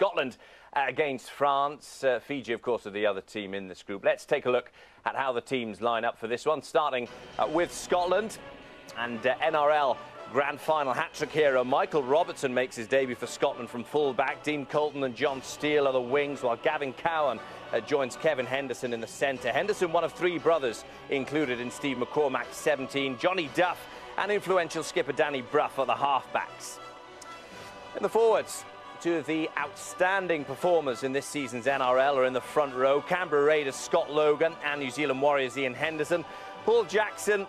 Scotland against France. Fiji, of course, are the other team in this group. Let's take a look at how the teams line up for this one, starting with Scotland. And NRL Grand Final hat-trick hero Michael Robertson makes his debut for Scotland from full-back. Dean Colton and John Steele are the wings, while Gavin Cowan joins Kevin Henderson in the centre. Henderson, one of three brothers included in Steve McCormack's 17. Johnny Duff and influential skipper Danny Brough are the half-backs. In the forwards, two of the outstanding performers in this season's NRL are in the front row. Canberra Raiders Scott Logan and New Zealand Warriors Ian Henderson. Paul Jackson,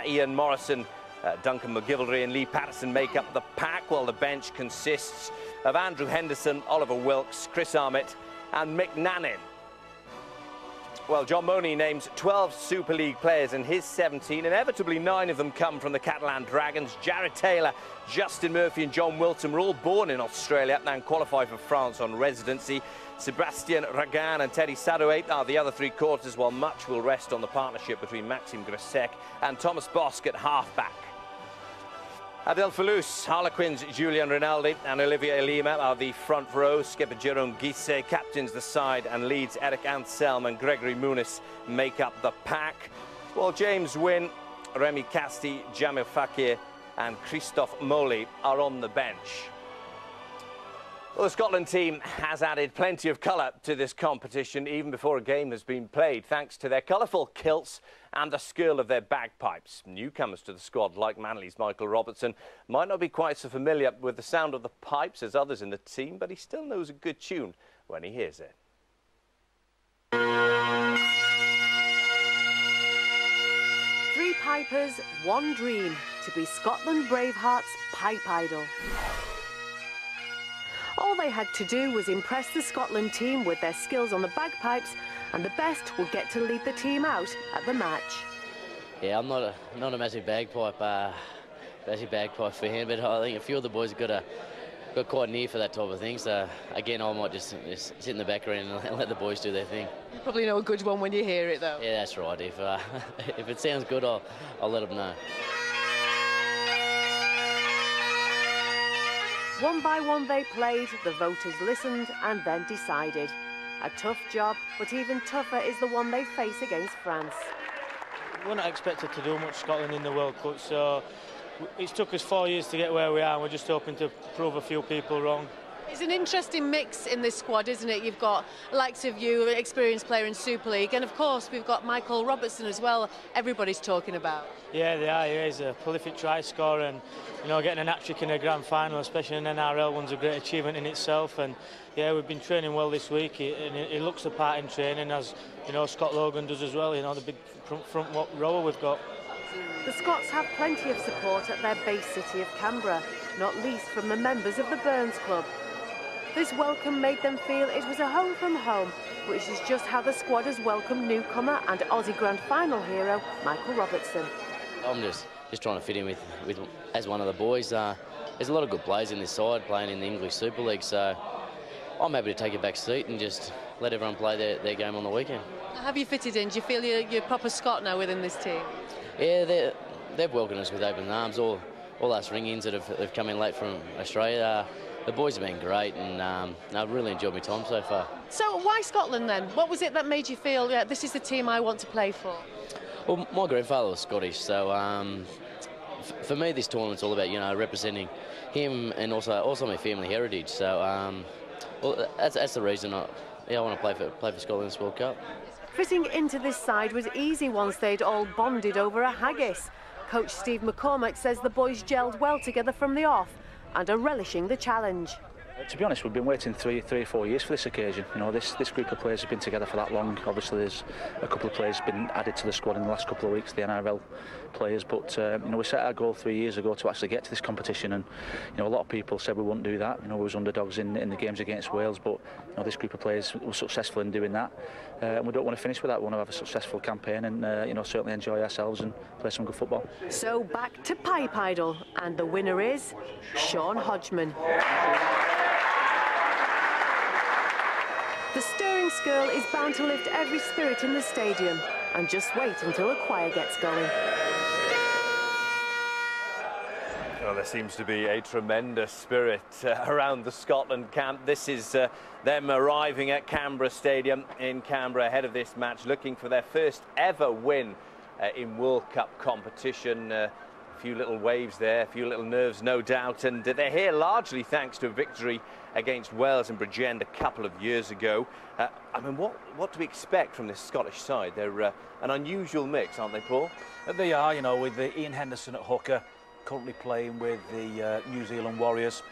Ian Morrison, Duncan McGivelry and Lee Patterson make up the pack, while the bench consists of Andrew Henderson, Oliver Wilkes, Chris Armitt and Mick Nannin. Well, John Mooney names 12 Super League players in his 17. Inevitably, 9 of them come from the Catalan Dragons. Jared Taylor, Justin Murphy and John Wilson were all born in Australia and qualify for France on residency. Sebastian Ragan and Teddy Sadoway are the other three quarters, while much will rest on the partnership between Maxime Grissek and Thomas Bosk at half-back. Adel Falous, Harlequins Julian Rinaldi and Olivier Lima are the front row. Skipper Jerome Guisset captains the side and leads Eric Anselm and Gregory Muniz make up the pack, while James Wynne, Remy Casti, Jamil Fakir and Christophe Molly are on the bench. Well, the Scotland team has added plenty of colour to this competition even before a game has been played, thanks to their colourful kilts and the skill of their bagpipes. Newcomers to the squad, like Manly's Michael Robertson, might not be quite so familiar with the sound of the pipes as others in the team, but he still knows a good tune when he hears it. Three pipers, one dream, to be Scotland Bravehearts' pipe idol. All they had to do was impress the Scotland team with their skills on the bagpipes, and the best would get to lead the team out at the match. Yeah, I'm not a massive bagpipe fan, but I think a few of the boys got quite near for that type of thing. So again, I might just sit in the background and let the boys do their thing. You probably know a good one when you hear it, though. Yeah, that's right. If it sounds good, I'll let them know. One by one they played, the voters listened and then decided. A tough job, but even tougher is the one they face against France. We're not expected to do much Scotland in the World Cup, so it's took us 4 years to get where we are, and we're just hoping to prove a few people wrong. It's an interesting mix in this squad, isn't it? You've got likes of you, an experienced player in Super League, and of course we've got Michael Robertson as well, everybody's talking about. Yeah, they are. Yeah, he's a prolific try scorer, and getting an hat-trick in a grand final, especially in NRL, one's a great achievement in itself. And yeah, we've been training well this week, and he looks the part in training, as Scott Logan does as well. The big front rower we've got. The Scots have plenty of support at their base city of Canberra, not least from the members of the Burns Club. This welcome made them feel it was a home from home, which is just how the squad has welcomed newcomer and Aussie Grand Final hero Michael Robertson. I'm just trying to fit in with as one of the boys. There's a lot of good players in this side playing in the English Super League, so I'm happy to take a back seat and just let everyone play their game on the weekend. Have you fitted in? Do you feel you're proper Scot now within this team? Yeah, they've welcomed us with open arms. All us ring-ins that have come in late from Australia. The boys have been great, and I've really enjoyed my time so far. So why Scotland then? What was it that made you feel, yeah, this is the team I want to play for? Well, my grandfather was Scottish, so for me this tournament's all about representing him and also my family heritage. So well, that's the reason I want to play for Scotland in this World Cup. Fitting into this side was easy once they'd all bonded over a haggis. Coach Steve McCormack says the boys gelled well together from the off and are relishing the challenge. To be honest, we've been waiting three or 4 years for this occasion. This group of players have been together for that long. Obviously, there's a couple of players been added to the squad in the last couple of weeks, the NRL players. But we set our goal 3 years ago to actually get to this competition, and a lot of people said we wouldn't do that. We was underdogs in the games against Wales, but this group of players was successful in doing that. And we don't want to finish with that. We want to have a successful campaign and certainly enjoy ourselves and play some good football. So back to Pipe Idol, and the winner is Sean Hodgman. The stirring skirl is bound to lift every spirit in the stadium, and just wait until the choir gets going. Well, there seems to be a tremendous spirit around the Scotland camp. This is them arriving at Canberra Stadium in Canberra ahead of this match, looking for their first ever win in World Cup competition. A few little waves there, a few little nerves, no doubt. And they're here largely thanks to a victory against Wales and Bridgend a couple of years ago. I mean, what do we expect from this Scottish side? They're an unusual mix, aren't they, Paul? They are, you know, with Ian Henderson at hooker, currently playing with the New Zealand Warriors.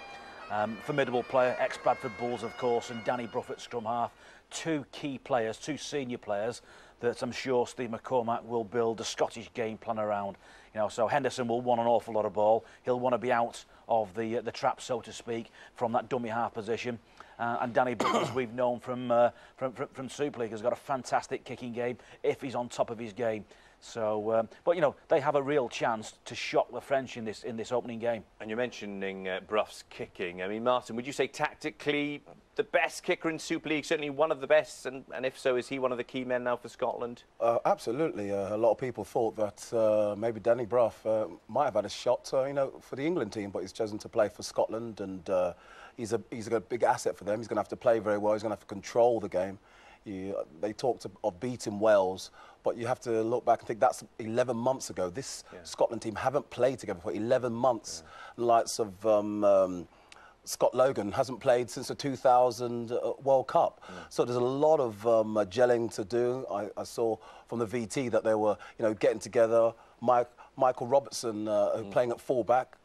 Formidable player, ex-Bradford Bulls, of course, and Danny Brough at scrum half. Two key players, two senior players that I'm sure Steve McCormack will build a Scottish game plan around. You know, so Henderson will want an awful lot of ball. He'll want to be out of the trap, so to speak, from that dummy half position. And Danny Brough, as we've known from Super League, has got a fantastic kicking game if he's on top of his game. So, but you know, they have a real chance to shock the French in this opening game. And you're mentioning Brough's kicking. I mean, Martin, would you say tactically the best kicker in Super League, certainly one of the best, and if so, is he one of the key men now for Scotland? Absolutely. A lot of people thought that maybe Danny Brough might have had a shot, you know, for the England team, but he's chosen to play for Scotland, and he's a big asset for them. He's going to have to play very well. He's going to have to control the game. They talked of beating Wales, but you have to look back and think that's 11 months ago. This Scotland team haven't played together for 11 months. The likes of Scott Logan hasn't played since the 2000 World Cup. So there's a lot of gelling to do. I saw from the VT that they were, you know, getting together. Michael Robertson playing at fullback.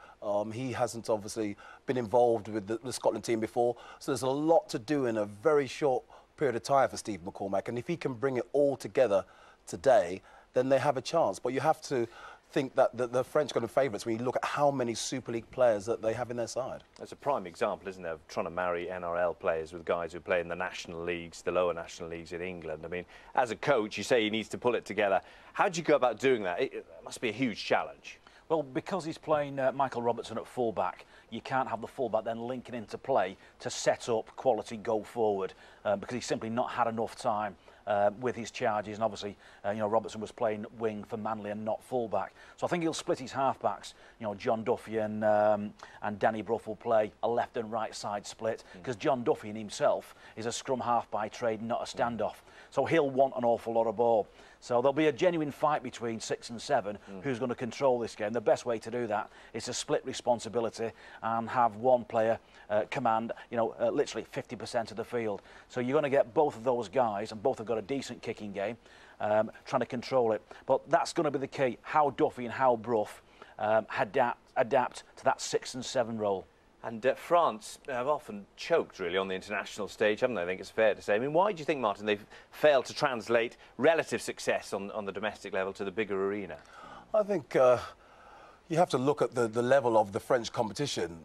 He hasn't obviously been involved with the Scotland team before. So there's a lot to do in a very short period of time for Steve McCormack, and if he can bring it all together today, then they have a chance. But you have to think that the French got favourites when you look at how many Super League players that they have in their side. That's a prime example, isn't there, of trying to marry NRL players with guys who play in the national leagues, the lower national leagues in England. I mean, as a coach, you say he needs to pull it together. How do you go about doing that? It must be a huge challenge. Well, because he's playing Michael Robertson at fullback, you can't have the fullback then linking into play to set up quality go forward because he's simply not had enough time with his charges. And obviously, you know, Robertson was playing wing for Manly and not fullback. So I think he'll split his halfbacks. You know, John Duffy and Danny Brough will play a left and right side split because John Duffy in himself is a scrum half by trade, not a standoff. So he'll want an awful lot of ball. So there'll be a genuine fight between 6 and 7 who's going to control this game. The best way to do that is to split responsibility and have one player command, you know, literally 50% of the field. So you're going to get both of those guys, and both have got a decent kicking game, trying to control it. But that's going to be the key, how Duffy and how Brough adapt to that 6 and 7 role. And France have often choked, really, on the international stage, haven't they? I think it's fair to say. I mean, why do you think, Martin, they've failed to translate relative success on the domestic level to the bigger arena? I think you have to look at the level of the French competition.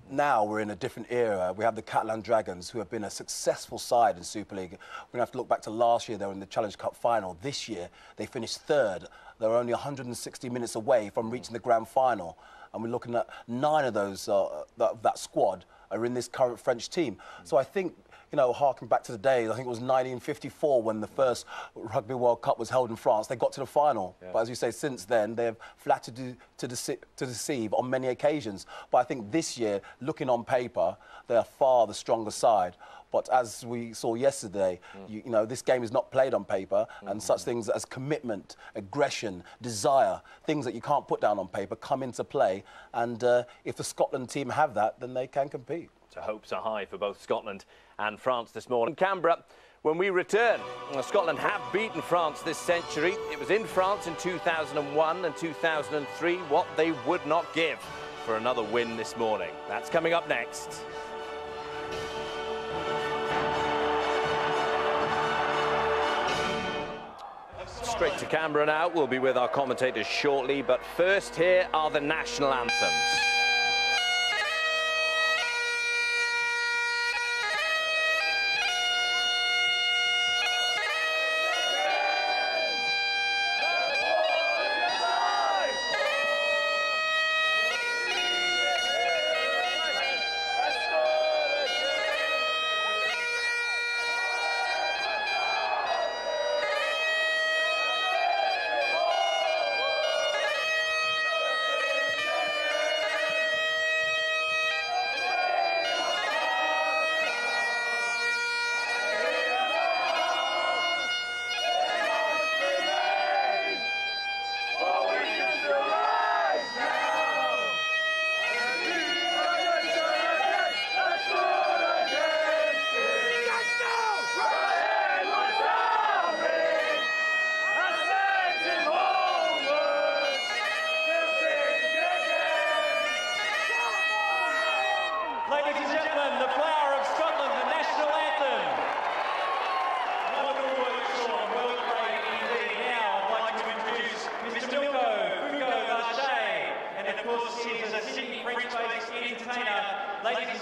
Now we're in a different era. We have the Catalan Dragons, who have been a successful side in Super League. We're going to have to look back to last year. They were in the Challenge Cup final. This year, they finished 3rd. They were only 160 minutes away from reaching the grand final. And we're looking at 9 of those, that squad are in this current French team. So I think, you know, harking back to the days, I think it was 1954 when the first Rugby World Cup was held in France. They got to the final. But as you say, since then, they've flattered to deceive on many occasions. But I think this year, looking on paper, they are far the stronger side. But as we saw yesterday, you know, this game is not played on paper, and such things as commitment, aggression, desire, things that you can't put down on paper come into play. And if the Scotland team have that, then they can compete. So hopes are high for both Scotland and France this morning. In Canberra, when we return, Scotland have beaten France this century. It was in France in 2001 and 2003, what they would not give for another win this morning. That's coming up next. Straight to Canberra now. We'll be with our commentators shortly, but first, here are the national anthems.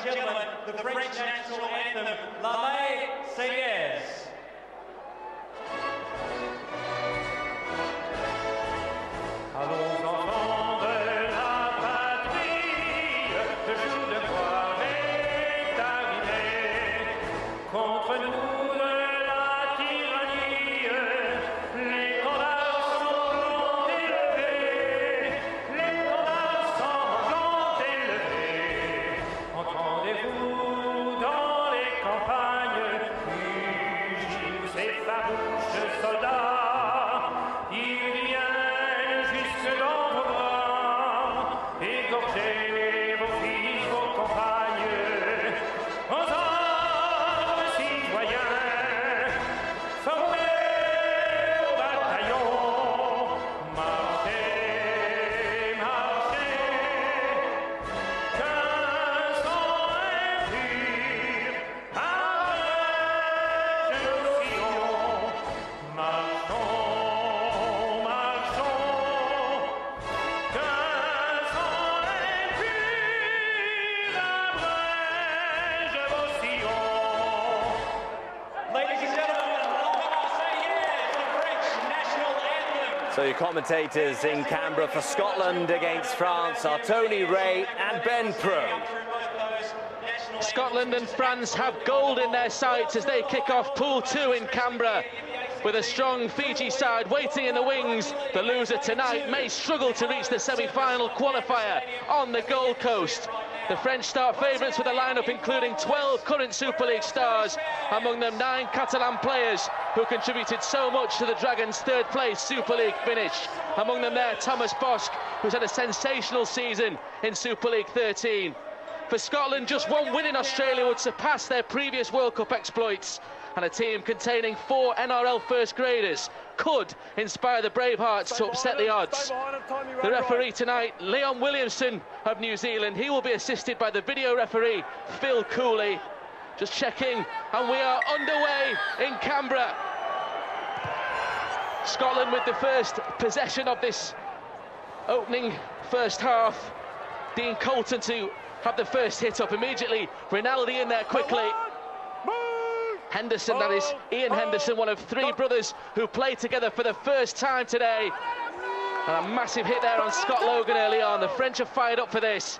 and gentlemen, the French national anthem, La Marseillaise. Allons enfants de la patrie, le jour de gloire est arrivé. Contre nous de la tyrannie, l'étendard sanglant élevé, l'étendard sanglant élevé. Entendez-vous dans les campagnes, mugissent ces farouches soldats, ils viennent jusque dans vos bras, égorgez vos fils, vos compagnes, aux armes citoyens, formez au bataillon, marchez, marchez, qu'un sang impur abrège nos sillons, marchons, marchons, qu'un sang impur abrège vos sillons. Ladies and gentlemen, La Marseillaise, the French national anthem. So your commentators in Canberra for Scotland against France are Tony Ray and Ben Pro. Scotland and France have gold in their sights as they kick off Pool 2 in Canberra. With a strong Fiji side waiting in the wings, the loser tonight may struggle to reach the semi-final qualifier on the Gold Coast. The French start favourites with a lineup including 12 current Super League stars, among them 9 Catalan players who contributed so much to the Dragons' third-place Super League finish. Among them there, Thomas Bosch, who's had a sensational season in Super League 13. For Scotland, just one win in Australia would surpass their previous World Cup exploits, and a team containing 4 NRL first graders could inspire the Bravehearts to upset the odds. The referee tonight, Leon Williamson of New Zealand, he will be assisted by the video referee Phil Cooley. Just checking, and we are underway in Canberra. Scotland with the first possession of this opening first half. Dean Colton to have the first hit up immediately. Rinaldi in there quickly. Henderson, that is Ian Henderson, one of 3 brothers who played together for the first time today. And a massive hit there on Scott Logan early on. The French are fired up for this.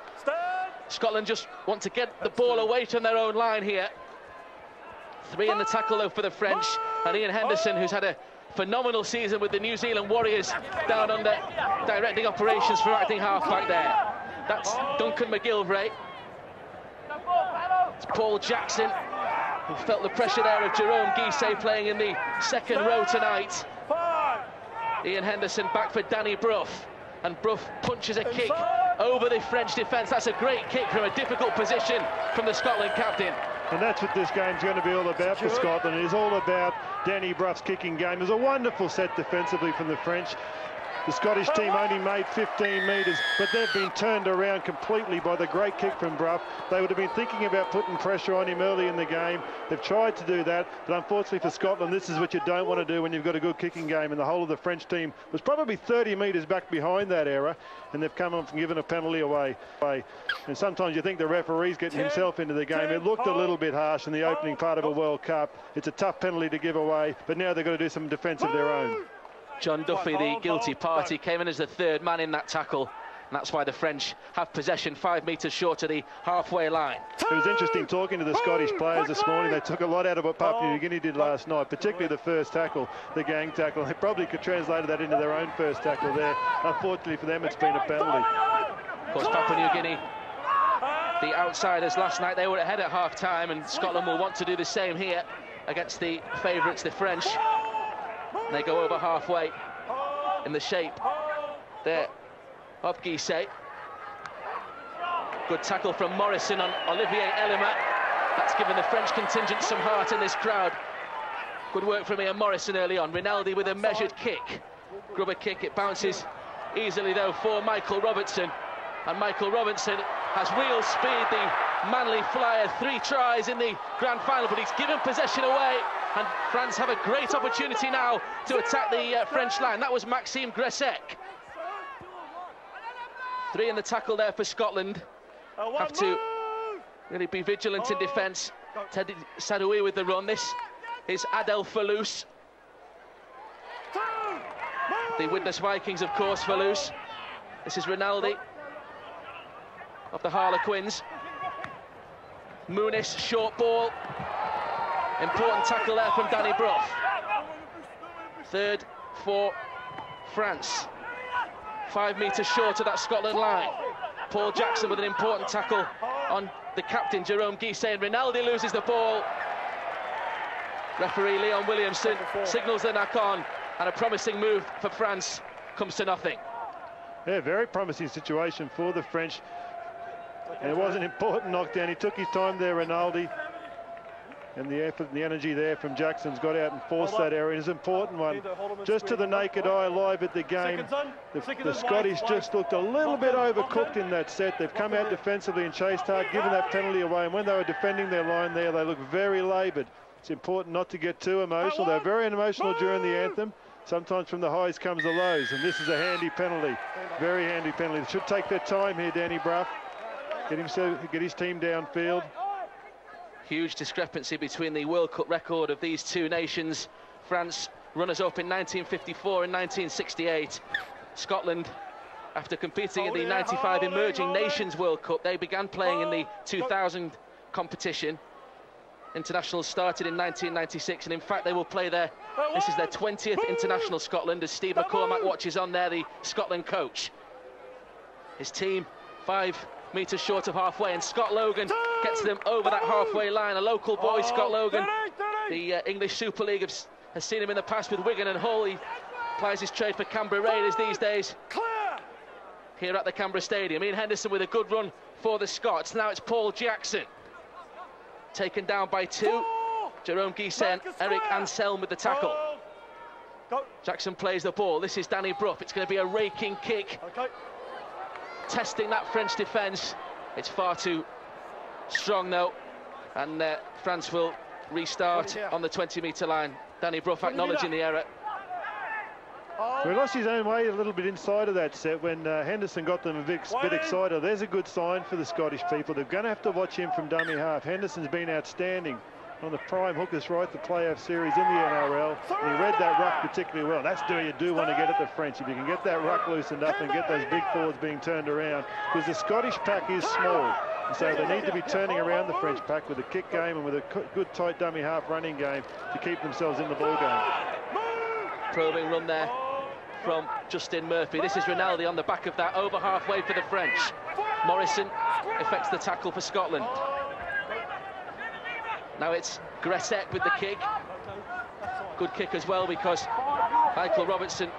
Scotland just want to get the ball away from their own line here. 3 in the tackle though for the French, and Ian Henderson, who's had a phenomenal season with the New Zealand Warriors down under, directing operations for acting half-back there. That's Duncan McGilvray. It's Paul Jackson, who felt the pressure there of Jerome Guisset playing in the second row tonight. Ian Henderson back for Danny Brough, and Brough punches a kick over the French defence. That's a great kick from a difficult position from the Scotland captain. And that's what this game's going to be all about for Scotland. It is all about Danny Brough's kicking game. There's a wonderful set defensively from the French. The Scottish team only made 15 metres, but they've been turned around completely by the great kick from Brough. They would have been thinking about putting pressure on him early in the game. They've tried to do that, but unfortunately for Scotland, this is what you don't want to do when you've got a good kicking game, and the whole of the French team was probably 30 metres back behind that error, and they've come up and given a penalty away. And sometimes you think the referee's getting himself into the game. It looked a little bit harsh in the opening part of a World Cup. It's a tough penalty to give away, but now they've got to do some defence of their own. John Duffy, the guilty party, came in as the 3rd man in that tackle. And that's why the French have possession 5 metres short of the halfway line. It was interesting talking to the Scottish players this morning. They took a lot out of what Papua New Guinea did last night, particularly the first tackle, the gang tackle. They probably could translate that into their own first tackle there. Unfortunately for them, it's been a penalty. Of course, Papua New Guinea, the outsiders last night, they were ahead at half-time, and Scotland will want to do the same here against the favourites, the French. And they go over halfway in the shape there of Guisset. Good tackle from Morrison on Olivier Elima. That's given the French contingent some heart in this crowd. Good work from Ian Morrison early on. Rinaldi with a measured kick. Grubber kick, it bounces easily though for Michael Robertson. And Michael Robertson has real speed, the Manly flyer. 3 tries in the grand final, but he's given possession away. And France have a great opportunity now to attack the French line. That was Maxime Gressek. 3 in the tackle there for Scotland. Have to Really be vigilant in defence. Teddy Sadoui with the run. This is Adel Falous. The Widnes Vikings, of course, Falous. This is Rinaldi of the Harlequins. Muniz, short ball. Important tackle there from Danny Brough. Third for France. 5 metres short of that Scotland line. Paul Jackson with an important tackle on the captain, Jerome Guisset, and Rinaldi loses the ball. Referee Leon Williamson signals the knock-on, and a promising move for France comes to nothing. Yeah, very promising situation for the French. And it was an important knockdown. He took his time there, Rinaldi. And the effort and the energy there from Jackson's got out and forced that area. It's an important one. Just to the naked eye, live at the game, the Scottish just looked a little bit overcooked in that set. They've come out defensively and chased hard, given that penalty away. And when they were defending their line there, they looked very laboured. It's important not to get too emotional. They're very emotional during the anthem. Sometimes from the highs comes the lows, and this is a handy penalty. Very handy penalty. They should take their time here, Danny Brough. Get his team downfield. Huge discrepancy between the World Cup record of these two nations. France, runners-up in 1954 and 1968. Scotland, after competing in the 95 Emerging Nations World Cup, they began playing in the 2000 competition. Internationals started in 1996, and in fact they will play there. This is their 20th international, Scotland, as Steve McCormack watches on there, the Scotland coach. His team 5 metres short of halfway, and Scott Logan gets them over that halfway line. A local boy, Scott Logan. The English Super League has seen him in the past with Wigan and Hull. He plies his trade for Canberra Raiders these days. Here at the Canberra Stadium. Ian Henderson with a good run for the Scots. Now it's Paul Jackson. Taken down by 2. Jerome Guisset and Eric Anselm with the tackle. Jackson plays the ball. This is Danny Brough. It's going to be a raking kick. Testing that French defence. It's far too strong though, and France will restart on the 20-metre line. Danny Brough acknowledging the error. He lost his own way a little bit inside of that set when Henderson got them a bit excited. There's a good sign for the Scottish people. They're going to have to watch him from dummy half. Henderson's been outstanding on the prime hookers right, the playoff series in the NRL. And he read that ruck particularly well. That's do you do want to get at the French. If you can get that ruck loosened up and get those big forwards being turned around, because the Scottish pack is small. And so they need to be turning around the French pack with a kick game and with a good tight dummy half running game to keep themselves in the ball game. Probing run there from Justin Murphy. This is Rinaldi on the back of that, over halfway for the French. Morrison effects the tackle for Scotland. Now it's Gressek with the kick. Good kick as well, because Michael Robertson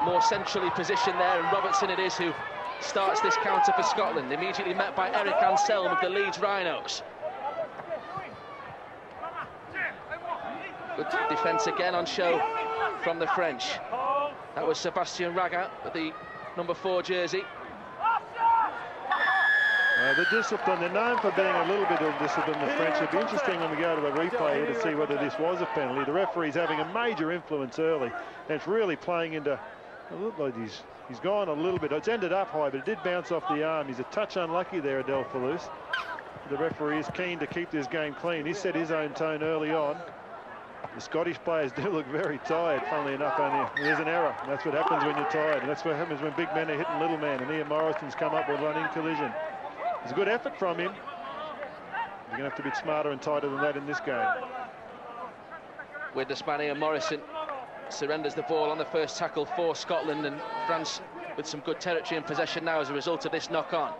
more centrally positioned there, and Robertson it is who starts this counter for Scotland, immediately met by Eric Anselm of the Leeds Rhinos. Good defence again on show from the French. That was Sebastien Raga with the number 4 jersey. The discipline, they're known for being a little bit of discipline, the French. It'll be interesting when we go to the replay here to see whether this was a penalty. The referee's having a major influence early, and it's really playing into, it looked like he's gone a little bit. It's ended up high, but it did bounce off the arm. He's a touch unlucky there, Adel Falous. The referee is keen to keep this game clean. He set his own tone early on. The Scottish players do look very tired, funnily enough. Only there's an error. That's what happens when you're tired. And that's what happens when big men are hitting little men. And Ian Morrison's come up with running collision. It's a good effort from him. You're going to have to be smarter and tighter than that in this game. With the span, Ian Morrison surrenders the ball on the first tackle for Scotland, and France with some good territory and possession now as a result of this knock-on.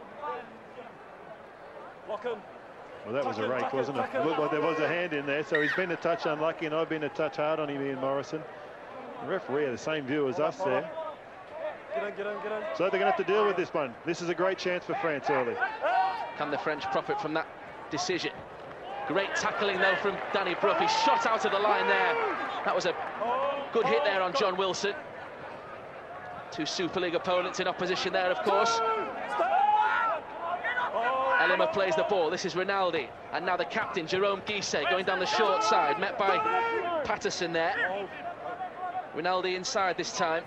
Well, that was a rake, wasn't it? It looked like there was a hand in there, so he's been a touch unlucky, and I've been a touch hard on him, Ian Morrison. The referee had the same view as us there. So they're going to have to deal with this one. This is a great chance for France early. Can the French profit from that decision? Great tackling, though, from Danny Brough. He shot out of the line there. That was a good hit there on John Wilson. 2 Super League opponents in opposition there, of course. Elima plays the ball. This is Rinaldi. And now the captain, Jerome Guisset, going down the short side, met by Patterson there. Rinaldi inside this time.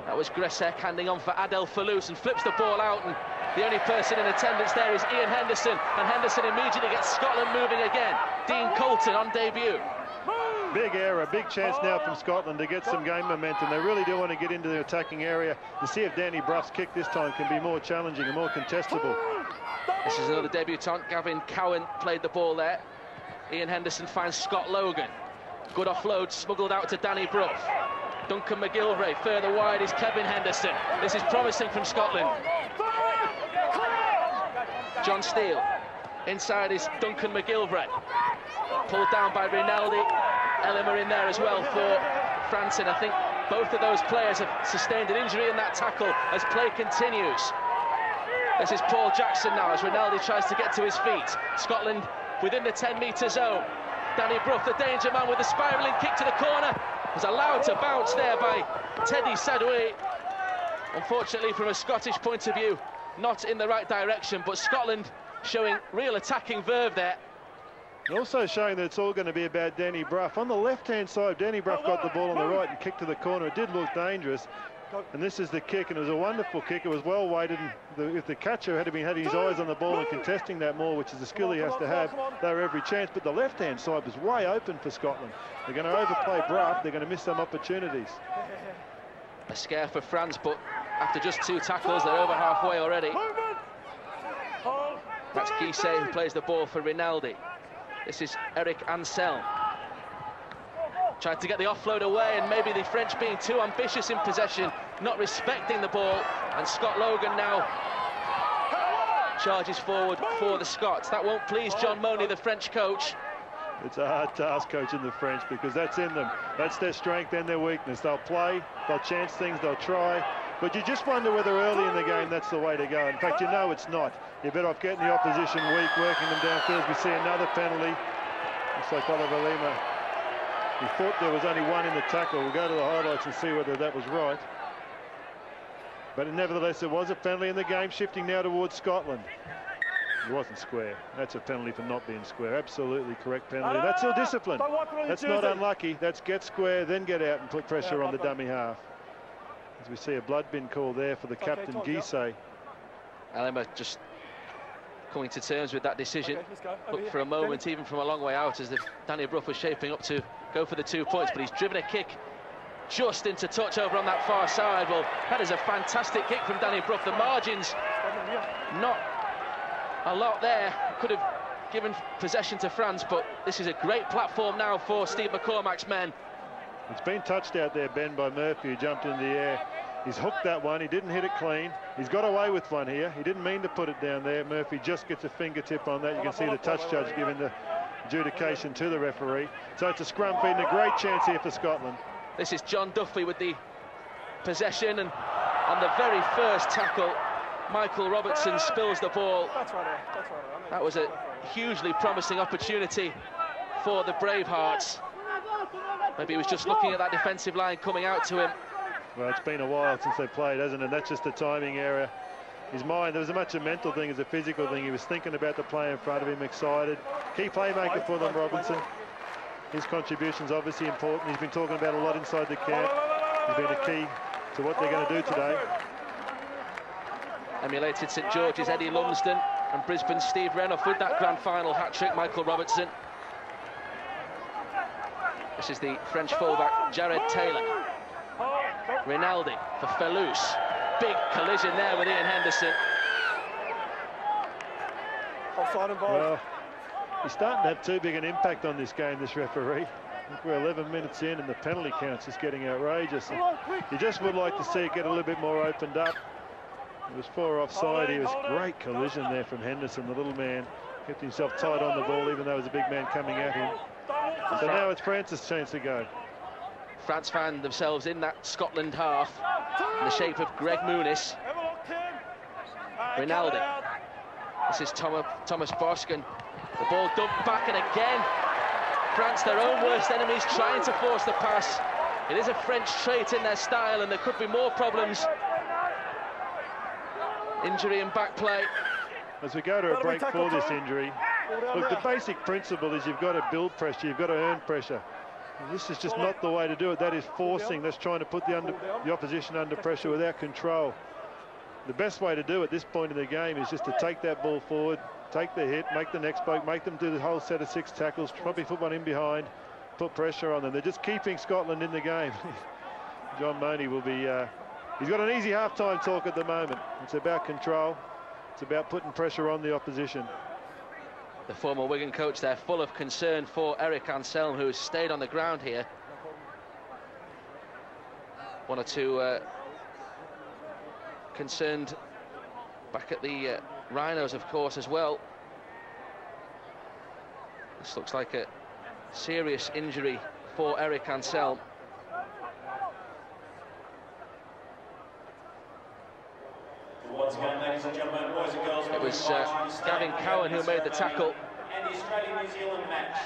That was Gresek handing on for Adel Fallouz and flips the ball out, and the only person in attendance there is Ian Henderson, and Henderson immediately gets Scotland moving again. Dean Colton on debut. Big error, big chance now from Scotland to get some game momentum. They really do want to get into the attacking area to see if Danny Bruff's kick this time can be more challenging and more contestable. This is another debutant. Gavin Cowan played the ball there. Ian Henderson finds Scott Logan. Good offload, smuggled out to Danny Brough. Duncan McGilvray further wide is Kevin Henderson. This is promising from Scotland. John Steele. Inside is Duncan McGilvray. Pulled down by Rinaldi. Ellimer in there as well for France, and I think both of those players have sustained an injury in that tackle as play continues. This is Paul Jackson now as Rinaldi tries to get to his feet. Scotland within the 10-metre zone. Danny Brough, the danger man, with the spiralling kick to the corner, was allowed to bounce there by Teddy Sadoui. Unfortunately, from a Scottish point of view, not in the right direction, but Scotland showing real attacking verve there. And also showing that it's all going to be about Danny Brough. On the left-hand side, Danny Brough got the ball on the right and kicked to the corner. It did look dangerous. And this is the kick, and it was a wonderful kick. It was well weighted, and if the catcher had been having his eyes on the ball and contesting that more, which is a skill he has to have, they were every chance. But the left-hand side was way open for Scotland. They're going to overplay Brough. They're going to miss some opportunities. A scare for France, but after just 2 tackles, they're over halfway already. That's Guisset who plays the ball for Rinaldi. This is Eric Ansel. Tried to get the offload away, and maybe the French being too ambitious in possession, not respecting the ball. And Scott Logan now charges forward for the Scots. That won't please John Money, the French coach. It's a hard task coaching the French, because that's in them. That's their strength and their weakness. They'll play, they'll chance things, they'll try. But you just wonder whether early in the game that's the way to go. In fact, you know it's not. You're better off getting the opposition weak, working them downfield. We see another penalty. Looks like Oliver Lima. He thought there was only one in the tackle. We'll go to the highlights and see whether that was right. But nevertheless, it was a penalty in the game, shifting now towards Scotland. It wasn't square. That's a penalty for not being square. Absolutely correct penalty. That's ill discipline. That's not unlucky. That's get square, then get out and put pressure on the dummy half. As we see a blood bin call there for the captain, Guisset. Ellimer just coming to terms with that decision. Looked for a moment, even from a long way out, as if Danny Brough was shaping up to go for the 2 points, but he's driven a kick just into touch over on that far side. Well, that is a fantastic kick from Danny Brough. The margins, not a lot there. Could have given possession to France, but this is a great platform now for Steve McCormack's men. It's been touched out there, Ben, by Murphy, who jumped in the air. He's hooked that one. He didn't hit it clean. He's got away with one here. He didn't mean to put it down there. Murphy just gets a fingertip on that. You can see the touch judge giving the adjudication to the referee. So it's a scrum feed and a great chance here for Scotland. This is John Duffy with the possession, and on the very first tackle, Michael Robertson spills the ball. That was a hugely promising opportunity for the Bravehearts. Maybe he was just looking at that defensive line coming out to him. Well, it's been a while since they played, hasn't it? That's just a timing error. His mind, there was as much a mental thing as a physical thing. He was thinking about the play in front of him, excited. Key playmaker for them, Robinson. His contribution's obviously important. He's been talking about a lot inside the camp. He's been a key to what they're going to do today. Emulated St George's Eddie Lumsden and Brisbane's Steve Renouf with that grand final hat-trick, Michael Robertson. This is the French fullback, Jared Taylor. Rinaldi for Fallouz. Big collision there with Ian Henderson. Well, he's starting to have too big an impact on this game, this referee. I think we're 11 minutes in and the penalty count's just getting outrageous. You just would like to see it get a little bit more opened up. It was 4 offside. He was great collision there from Henderson, the little man. Kept himself tight on the ball, even though there was a big man coming at him. So now it's France's chance to go. France found themselves in that Scotland half in the shape of Greg Muniz. Rinaldi. This is Thomas Bosch, and the ball dumped back, and again France, their own worst enemies, trying to force the pass. It is a French trait in their style, and there could be more problems. Injury and back play. As we go to a break for this injury, look, the basic principle is you've got to build pressure, you've got to earn pressure. And this is just not the way to do it. That is forcing. That's trying to put the opposition under pressure without control. The best way to do it at this point in the game is just to take that ball forward, take the hit, make the next bloke, make them do the whole set of 6 tackles, probably put one in behind, put pressure on them. They're just keeping Scotland in the game. John Monie will be... he's got an easy half-time talk at the moment. It's about control. It's about putting pressure on the opposition. The former Wigan coach there, full of concern for Eric Anselm, who has stayed on the ground here. One or two concerned back at the Rhinos, of course, as well. This looks like a serious injury for Eric Anselm. Once again, ladies and gentlemen, boys and girls, it was Gavin Cowan who made the tackle. And the Australia-New Zealand match.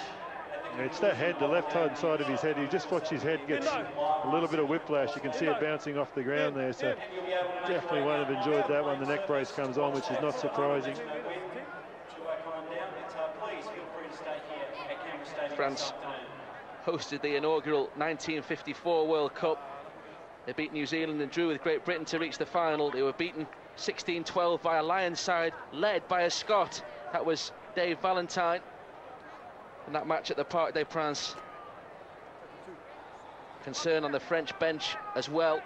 It's that head, the left-hand side of his head. You just watch his head gets a little bit of whiplash. You can see it bouncing off the ground there. So definitely won't have enjoyed that when the neck brace comes on, which is not surprising. France hosted the inaugural 1954 World Cup. They beat New Zealand and drew with Great Britain to reach the final. They were beaten 16-12 by a Lions side led by a Scot. That was Dave Valentine. And that match at the Parc des Princes. Concern on the French bench as well.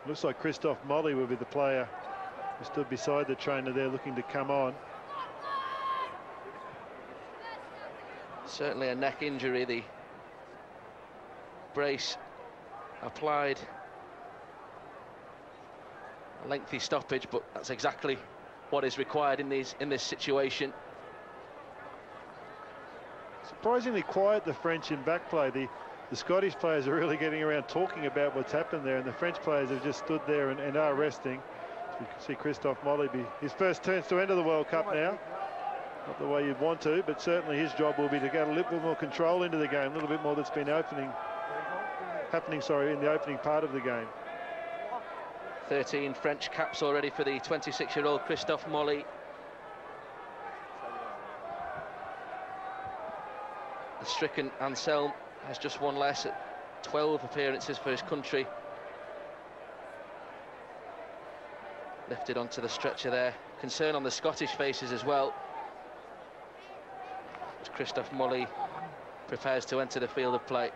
Looks like Christophe Molly will be the player who stood beside the trainer there looking to come on. Certainly a neck injury. The brace applied. A lengthy stoppage, but that's exactly what is required in this situation. Surprisingly quiet, the French in back play. The Scottish players are really getting around talking about what's happened there, and the French players have just stood there and are resting. So you can see Christophe Molly be his first turns to enter the World Cup now. Not the way you'd want to, but certainly his job will be to get a little bit more control into the game, a little bit more that's been happening in the opening part of the game. 13 French caps already for the 26-year-old Christophe Molly. The stricken Anselm has just one less at 12 appearances for his country. Lifted onto the stretcher there. Concern on the Scottish faces as well. As Christophe Molly prepares to enter the field of play.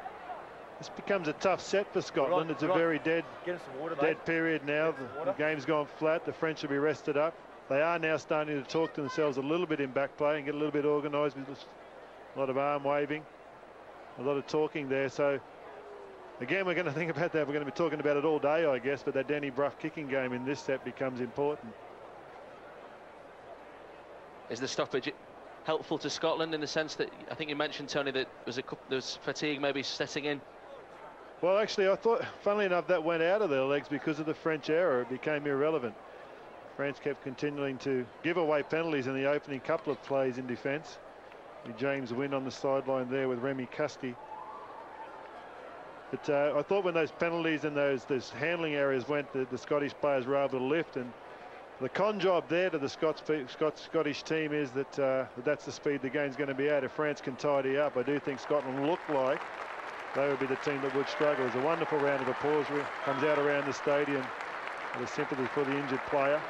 This becomes a tough set for Scotland. It's a very dead period now. The game's gone flat. The French will be rested up. They are now starting to talk to themselves a little bit in back play and get a little bit organised with a lot of arm waving, a lot of talking there. So again, we're going to think about that. We're going to be talking about it all day, I guess, but that Danny Brough kicking game in this set becomes important. Is the stoppage helpful to Scotland in the sense that I think you mentioned, Tony, that there's fatigue maybe setting in? Well, actually, I thought, funnily enough, that went out of their legs because of the French error. It became irrelevant. France kept continuing to give away penalties in the opening couple of plays in defence. James Wynne on the sideline there with Remy Casti. But I thought when those penalties and those handling areas went, the Scottish players were able to lift. And the con job there to the Scottish team is that that's the speed the game's going to be at. If France can tidy up, I do think Scotland look like they would be the team that would struggle. There's a wonderful round of applause comes out around the stadium. The sympathy for the injured player.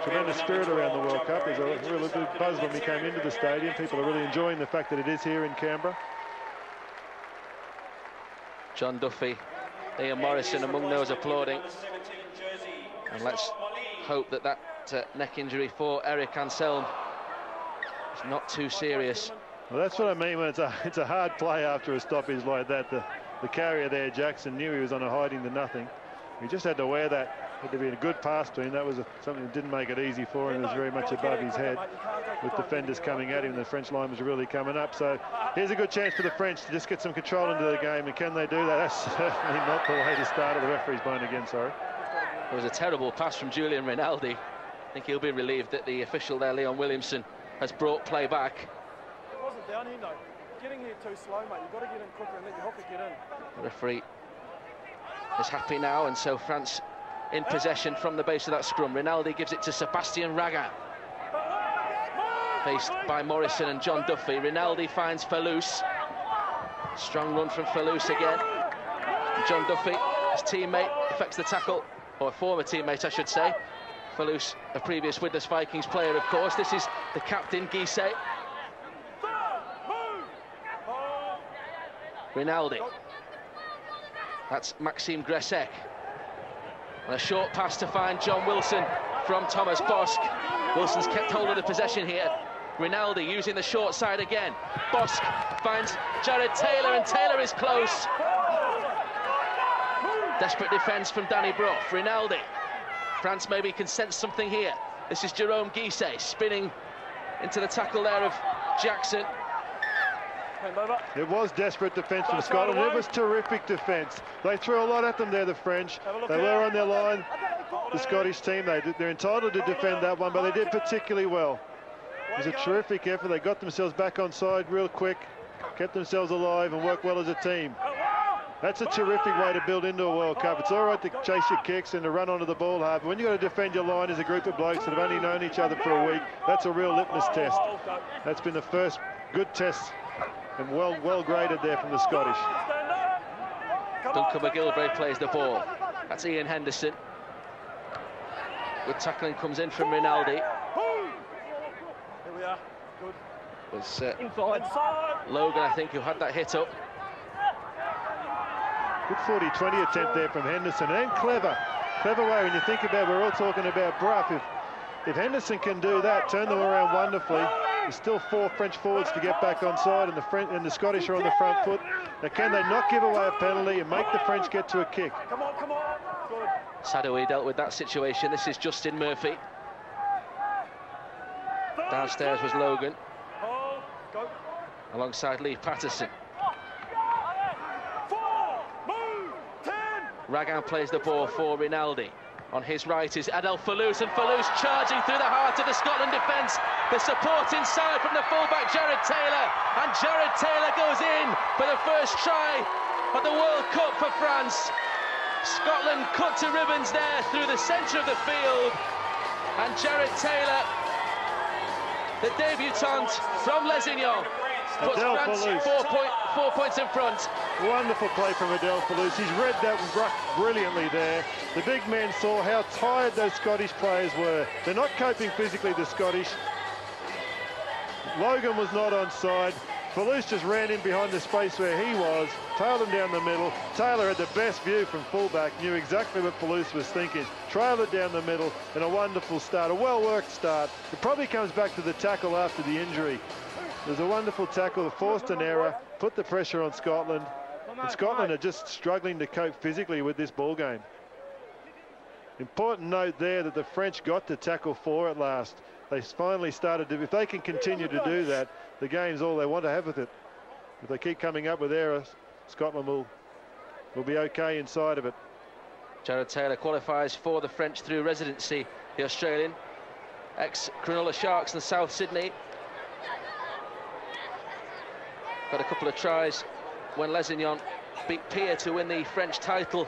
Tremendous spirit around the World Cup. There's a really good buzz when we came into the stadium. People are really enjoying the fact that it is here in Canberra. John Duffy, Ian Morrison among those applauding. And let's hope that neck injury for Eric Anselm is not too serious. Well, that's what I mean when it's a hard play after a stoppage like that. The carrier there, Jackson, knew he was on a hiding to nothing. He just had to wear that. Had to be a good pass to him. That was something that didn't make it easy for him. It was very much above his head with defenders coming at him. The French line was really coming up. So here's a good chance for the French to just get some control into the game. And can they do that? That's certainly not the way to start. The referee's blown again, sorry. It was a terrible pass from Julian Rinaldi. I think he'll be relieved that the official there, Leon Williamson, has brought play back. It wasn't down here, though. Getting here too slow, mate. You've got to get in quicker and let your hooker get in. The referee is happy now, and so France in possession from the base of that scrum. Rinaldi gives it to Sebastian Raga. faced by Morrison and John Duffy. Rinaldi finds Fallouse. Strong run from Fallouse again. John Duffy, his teammate, effects the tackle, or a former teammate, I should say. Fallouse, a previous Widnes Vikings player, of course. This is the captain, Guisset. Rinaldi. That's Maxime Gresek. And a short pass to find John Wilson from Thomas Bosk. Wilson's kept hold of the possession here. Rinaldi using the short side again. Bosk finds Jared Taylor, and Taylor is close. Desperate defence from Danny Brough. Rinaldi. France maybe can sense something here. This is Jerome Guisset spinning into the tackle there of Jackson. It was desperate defence from Scotland. It was terrific defence. They threw a lot at them there, the French. They were on their line. The Scottish team, they're entitled to defend that one, but they did particularly well. It was a terrific effort. They got themselves back on side real quick, kept themselves alive and worked well as a team. That's a terrific way to build into a World Cup. It's all right to chase your kicks and to run onto the ball hard, but when you've got to defend your line as a group of blokes that have only known each other for a week, that's a real litmus test. That's been the first good test, and well graded there from the Scottish. Duncan McGilvray plays the ball. That's Ian Henderson. Good tackling comes in from Rinaldi. Here we are. Good. Was Logan, I think, who had that hit up. Good 40-20 attempt there from Henderson, and clever way when you think about, we're all talking about Brough. If Henderson can do that, turn them around wonderfully. There's still 4 French forwards to get back on side, and the Scottish are on the front foot. Now, can they not give away a penalty and make the French get to a kick? Come on. Good. Sadoui dealt with that situation. This is Justin Murphy. Downstairs was Logan. Go. Alongside Lee Patterson. Ragan plays the ball for Rinaldi. On his right is Adel Fallouse, and Fallouse charging through the heart of the Scotland defence. The support inside from the fullback Jared Taylor, and Jared Taylor goes in for the first try of the World Cup for France. Scotland cut to ribbons there through the centre of the field, and Jared Taylor, the debutant from Lesignan, puts France 4 points in front. Wonderful play from Adel Fallouse. He's read that ruck brilliantly there. The big man saw how tired those Scottish players were. They're not coping physically, the Scottish. Logan was not on side. Fallouse just ran in behind the space where he was, tailed him down the middle. Taylor had the best view from fullback, knew exactly what Fallouse was thinking. Trailed it down the middle, and a wonderful start, a well-worked start. It probably comes back to the tackle after the injury. It was a wonderful tackle, forced an error, put the pressure on Scotland. And Scotland are just struggling to cope physically with this ball game. Important note there that the French got to tackle 4 at last. They finally started to, if they can continue to do that, the game's all they want to have with it. If they keep coming up with errors, Scotland will be okay inside of it. Jared Taylor qualifies for the French through residency, the Australian, ex-Cronulla Sharks and South Sydney. Got a couple of tries when Lesignan beat Pierre to win the French title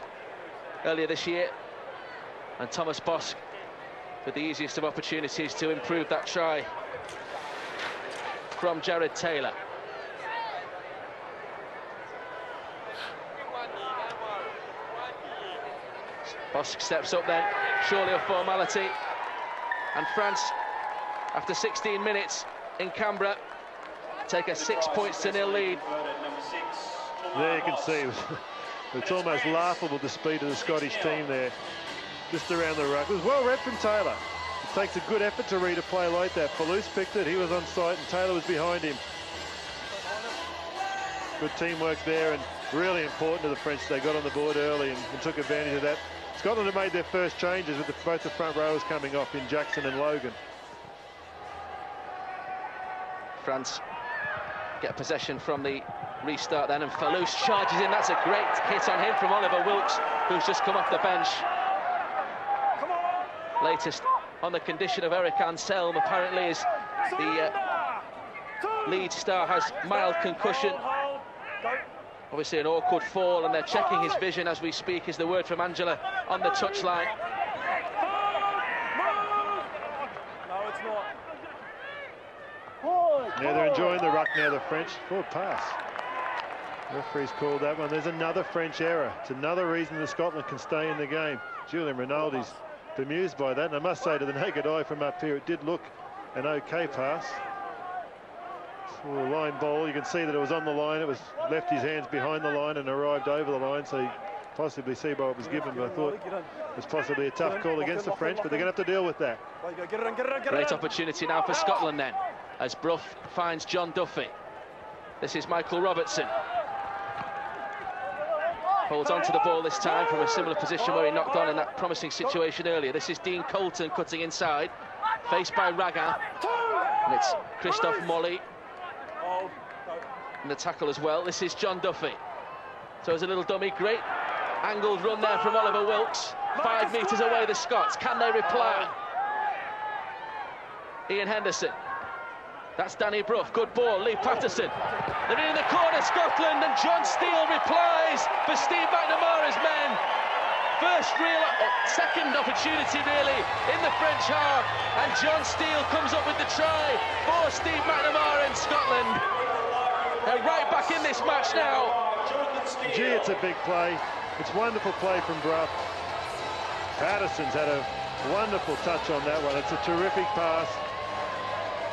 earlier this year, and Thomas Bosk with the easiest of opportunities to improve that try from Jared Taylor. Bosk steps up then, surely a formality, and France, after 16 minutes in Canberra, take a 6-0 lead. There you can see, it's almost laughable, the speed of the Scottish team there, just around the ruck. It was well read from Taylor. It takes a good effort to read a play like that. Fallouse picked it, he was on site, and Taylor was behind him. Good teamwork there, and really important to the French. They got on the board early and took advantage of that. Scotland have made their first changes with both the front rowers coming off in Jackson and Logan. France get possession from the restart then, and Fallouse charges in. That's a great hit on him from Oliver Wilkes, who's just come off the bench. Latest on the condition of Eric Anselm apparently is the lead star has mild concussion. Obviously an awkward fall, and they're checking his vision as we speak, is the word from Angela on the touchline. No, it's not. Yeah, they're enjoying the ruck now, the French. Forward pass. Referee's called that one. There's another French error. It's another reason that Scotland can stay in the game. Julian Rinaldi's bemused by that, and I must say, to the naked eye from up here, it did look an okay pass. So a line ball, you can see that it was on the line. It was left his hands behind the line and arrived over the line, so you possibly see by what was given, but I thought it was possibly a tough call against the French, but they're going to have to deal with that. Great opportunity now for Scotland then, as Brough finds John Duffy. This is Michael Robertson. Holds on to the ball this time from a similar position where he knocked on in that promising situation earlier. This is Dean Colton cutting inside, faced by Ragan. And it's Christophe Molly in the tackle as well. This is John Duffy. So it's a little dummy. Great angled run there from Oliver Wilkes. 5 metres away, the Scots. Can they reply? Ian Henderson. That's Danny Brough. Good ball. Lee Patterson. They're in the corner, Scotland, and John Steele replies for Steve McNamara's men. Second opportunity, really, in the French half. And John Steele comes up with the try for Steve McNamara in Scotland. They're right back in this match now. Gee, it's a big play. It's wonderful play from Brough. Patterson's had a wonderful touch on that one. It's a terrific pass.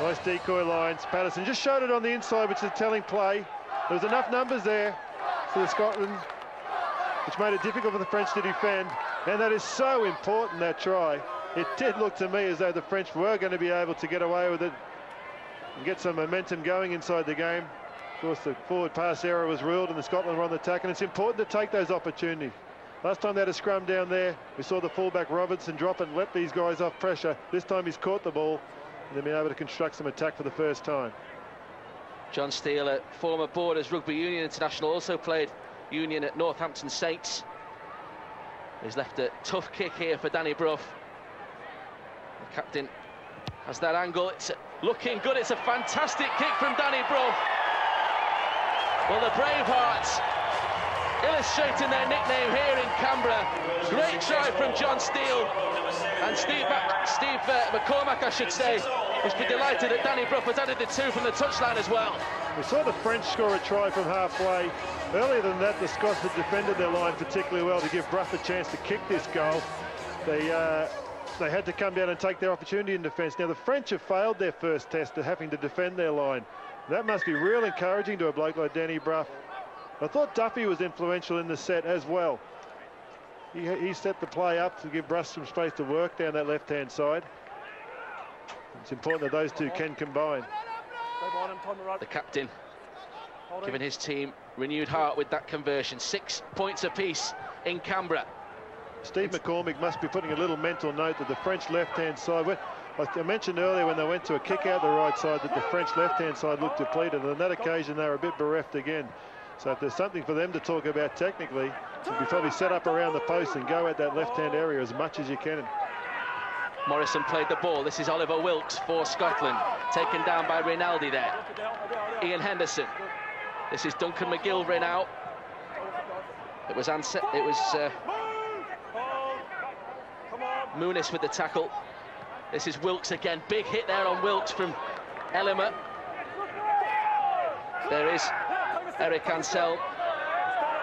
Nice decoy lines. Patterson just showed it on the inside, which is a telling play. There was enough numbers there for the Scotland, which made it difficult for the French to defend. And that is so important, that try. It did look to me as though the French were going to be able to get away with it and get some momentum going inside the game. Of course, the forward pass error was ruled and the Scotland were on the attack, and it's important to take those opportunities. Last time they had a scrum down there, we saw the fullback Robertson drop and let these guys off pressure. This time he's caught the ball and they've been able to construct some attack for the first time. John Steele, a former Borders Rugby Union international, also played Union at Northampton Saints. He's left a tough kick here for Danny Brough. The captain has that angle. It's looking good. It's a fantastic kick from Danny Brough. Well, the Bravehearts illustrating their nickname here in Canberra. Great try from John Steele. And Steve McCormack, I should say, must be delighted that Danny Brough has added the 2 from the touchline as well. We saw the French score a try from halfway. Earlier than that, the Scots had defended their line particularly well to give Brough a chance to kick this goal. They had to come down and take their opportunity in defence. Now, the French have failed their first test at having to defend their line. That must be real encouraging to a bloke like Danny Brough. I thought Duffy was influential in the set as well. He set the play up to give Brough some space to work down that left-hand side. It's important that those two can combine. The captain giving his team renewed heart with that conversion. 6 points apiece in Canberra. Steve McCormick must be putting a little mental note that the French left-hand side, I mentioned earlier when they went to a kick out the right side that the French left-hand side looked depleted, and on that occasion they were a bit bereft again. So if there's something for them to talk about technically, it'll be probably set up around the post and go at that left-hand area as much as you can. Morrison played the ball. This is Oliver Wilkes for Scotland, taken down by Rinaldi there. Ian Henderson. This is Duncan McGilvray now. It was Muniz with the tackle. This is Wilkes again. Big hit there on Wilkes from Ellimer. There is Eric Ansell,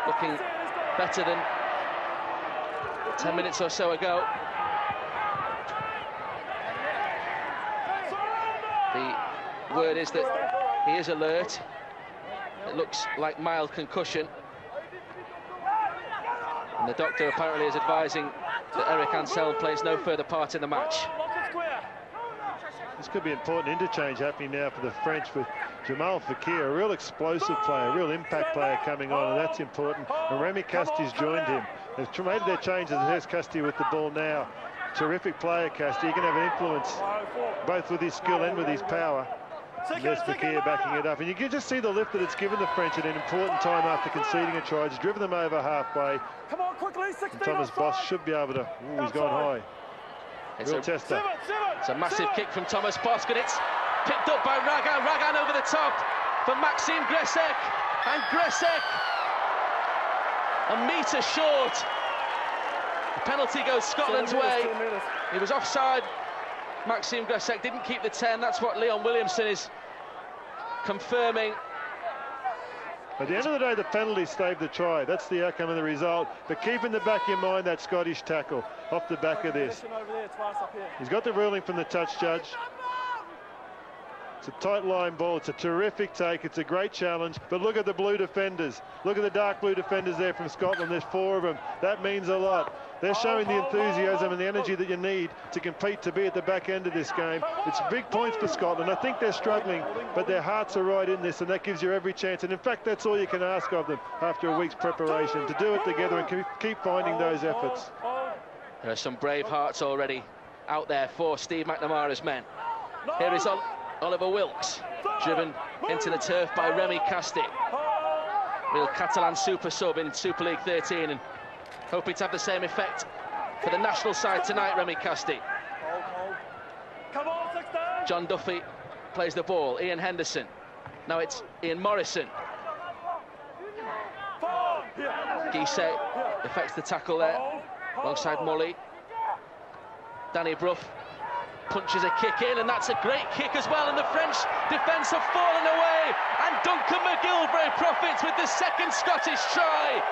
looking better than 10 minutes or so ago. The word is that he is alert. It looks like mild concussion. And the doctor apparently is advising that Eric Ansell plays no further part in the match. This could be important interchange happening now for the French with Jamal Fakir, a real explosive player, a real impact player coming on, and that's important. And Remy Casty's joined him. They've made their changes. There's Casty with the ball now. Terrific player, Casty. He can have an influence both with his skill and with his power. And there's Fakir backing it up. And you can just see the lift that it's given the French at an important time after conceding a try. It's driven them over halfway. Come on, quickly, and Thomas Boss should be able to... Ooh, he's gone high. Real tester. It's a massive kick from Thomas Bosk, and it's picked up by Ragan. Ragan over the top for Maxime Gresek. And Gresek a metre short. The penalty goes Scotland's way. He was offside. Maxime Gresek didn't keep the 10. That's what Leon Williamson is confirming. At the end of the day, the penalty saved the try. That's the outcome of the result. But keep in the back of your mind that Scottish tackle off the back of this. He's got the ruling from the touch judge. It's a tight line ball. It's a terrific take. It's a great challenge. But look at the blue defenders. Look at the dark blue defenders there from Scotland. There's 4 of them. That means a lot. They're showing the enthusiasm and the energy that you need to compete, to be at the back end of this game. It's big points for Scotland. I think they're struggling, but their hearts are right in this, and that gives you every chance. And in fact, that's all you can ask of them after a week's preparation, to do it together and keep finding those efforts. There are some brave hearts already out there for Steve McNamara's men. Here is Oliver Wilkes, driven into the turf by Remy Casti. Real Catalan super sub in Super League 13, and hoping to have the same effect for the national side tonight, Remy Casti. John Duffy plays the ball. Ian Henderson. Now it's Ian Morrison. Guisset effects the tackle there, alongside Mully. Danny Brough punches a kick in, and that's a great kick as well, and the French defence have fallen away, and Duncan McGilvray profits with the second Scottish try.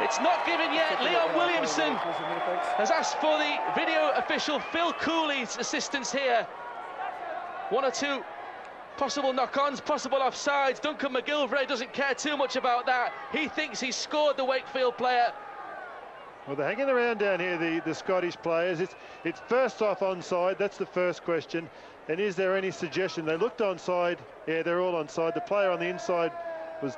It's not given yet. Leon Williamson has asked for the video official Phil Cooley's assistance here. 1 or 2 possible knock-ons, possible offsides. Duncan McGilvray doesn't care too much about that. He thinks he's scored, the Wakefield player. Well, they're hanging around down here, the Scottish players. It's first off onside. That's the first question. And is there any suggestion? They looked onside. Yeah, they're all onside. The player on the inside was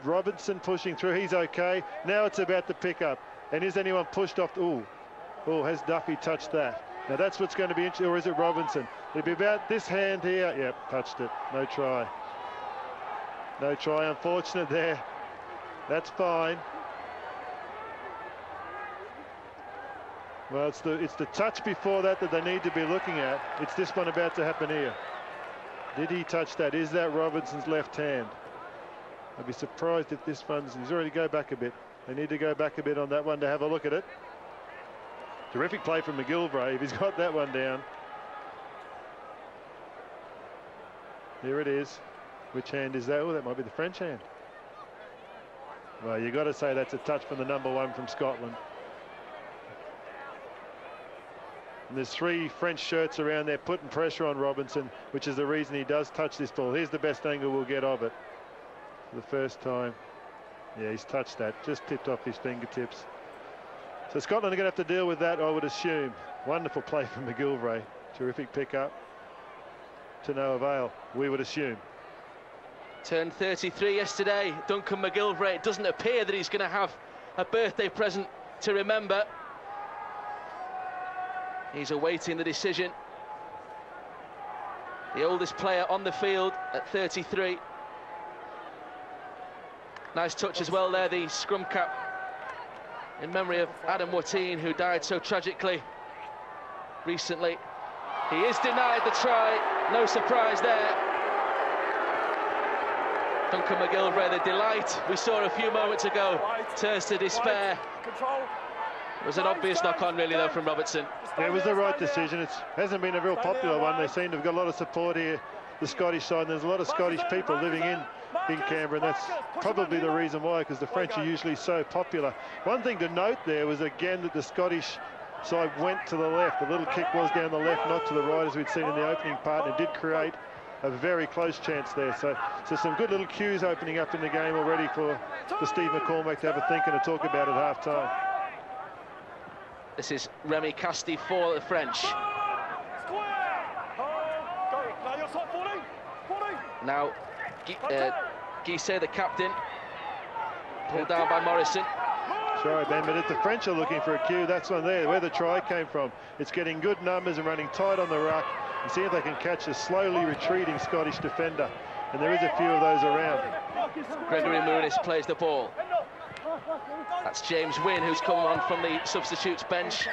Robinson pushing through. He's okay. Now it's about the pickup. And is anyone pushed off? Oh, has Duffy touched that? Now that's what's going to be interesting. Or is it Robinson? It'll be about this hand here. Yep, touched it. No try. No try. Unfortunate there. That's fine. Well, it's the touch before that they need to be looking at. It's this one about to happen here. Did he touch that? Is that Robinson's left hand? I'd be surprised if this one's... He's already go back a bit. They need to go back a bit on that one to have a look at it. Terrific play from McGilvray if he's got that one down. Here it is. Which hand is that? Oh, that might be the French hand. Well, you've got to say that's a touch from the #1 from Scotland. And there's 3 French shirts around there putting pressure on Robinson, which is the reason he does touch this ball. Here's the best angle we'll get of it. For the first time. Yeah, he's touched that. Just tipped off his fingertips. So Scotland are going to have to deal with that, I would assume. Wonderful play from McGilvray. Terrific pickup. To no avail, we would assume. Turned 33 yesterday, Duncan McGilvray. It doesn't appear that he's going to have a birthday present to remember. He's awaiting the decision. The oldest player on the field at 33. Nice touch as well there, the scrum cap in memory of Adam Watine, who died so tragically recently. He is denied the try, no surprise there. Duncan McGilvray, the delight we saw a few moments ago, turns to despair. It was an obvious knock-on really though from Robertson. Yeah, it was the right decision. It hasn't been a real popular one. They seem to have got a lot of support here, the Scottish side, and there's a lot of Scottish people living in Canberra, and that's probably the reason why, because the French are usually so popular. One thing to note there was again that the Scottish side went to the left. The little kick was down the left, not to the right, as we'd seen in the opening part, and it did create a very close chance there. So some good little cues opening up in the game already for Steve McCormack to have a think and a talk about at half-time. This is Remy Casti for the French. Now, Guisset, the captain, pulled down by Morrison. Sorry, Ben, but if the French are looking for a cue, that's one there, where the try came from. It's getting good numbers and running tight on the ruck, and see if they can catch a slowly retreating Scottish defender. And there is a few of those around. Gregory Mounis plays the ball. That's James Wynne, who's come on from the substitutes bench.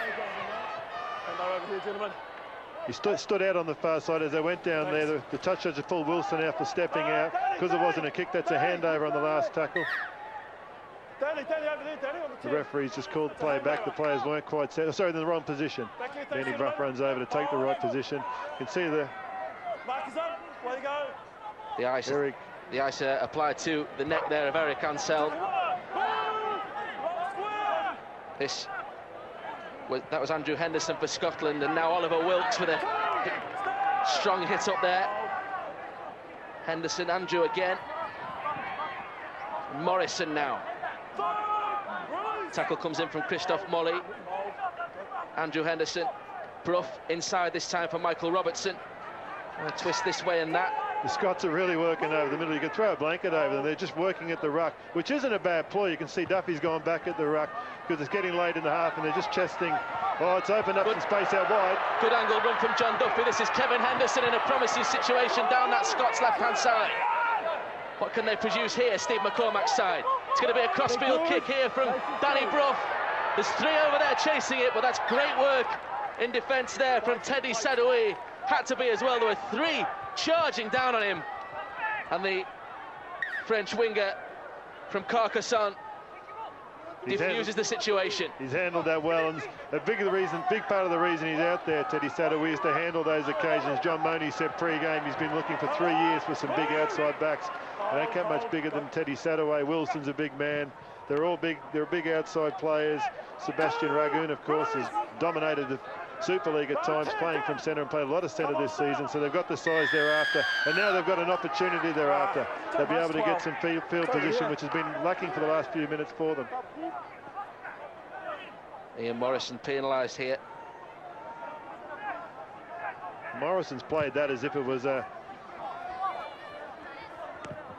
He stood out on the far side as they went down there. The touch judge pulled Wilson out for stepping out. Because it wasn't a kick, that's a handover on the last tackle. The referee's just called play back. The players weren't quite set. Sorry, in the wrong position. Danny Brough runs over to take the right position. You can see the Way to go. The ice applied to the neck there of Eric Ansel. That was Andrew Henderson for Scotland, and now Oliver Wilkes with a strong hit up there. Henderson, Andrew again. Morrison now. Tackle comes in from Christoph Molly. Andrew Henderson. Brough inside this time for Michael Robertson. A twist this way and that. The Scots are really working over the middle. You could throw a blanket over them. They're just working at the ruck, which isn't a bad ploy. You can see Duffy's gone back at the ruck because it's getting late in the half and they're just chesting. Oh, it's opened up some space out wide. Good angle run from John Duffy. This is Kevin Henderson in a promising situation down that Scots left-hand side. What can they produce here, Steve McCormack's side? It's going to be a crossfield kick here from Danny Brough. There's 3 over there chasing it, but that's great work in defence there from Teddy Sadoui. Had to be as well. There were 3 charging down on him, and the French winger from Carcassonne diffuses the situation. He's handled that well, and a big part of the reason he's out there, Teddy Sadoui, is to handle those occasions. John Money said pre-game he's been looking for 3 years for some big outside backs. They don't get much bigger than Teddy Sadoui. Wilson's a big man. They're all big. They're big outside players. Sebastian Ragoon, of course, has dominated the Super League at times, playing from centre and played a lot of centre this season, so they've got the size thereafter, and now they've got an opportunity thereafter. They'll be able to get some field position, which has been lacking for the last few minutes for them. Ian Morrison penalised here. Morrison's played that as if it was a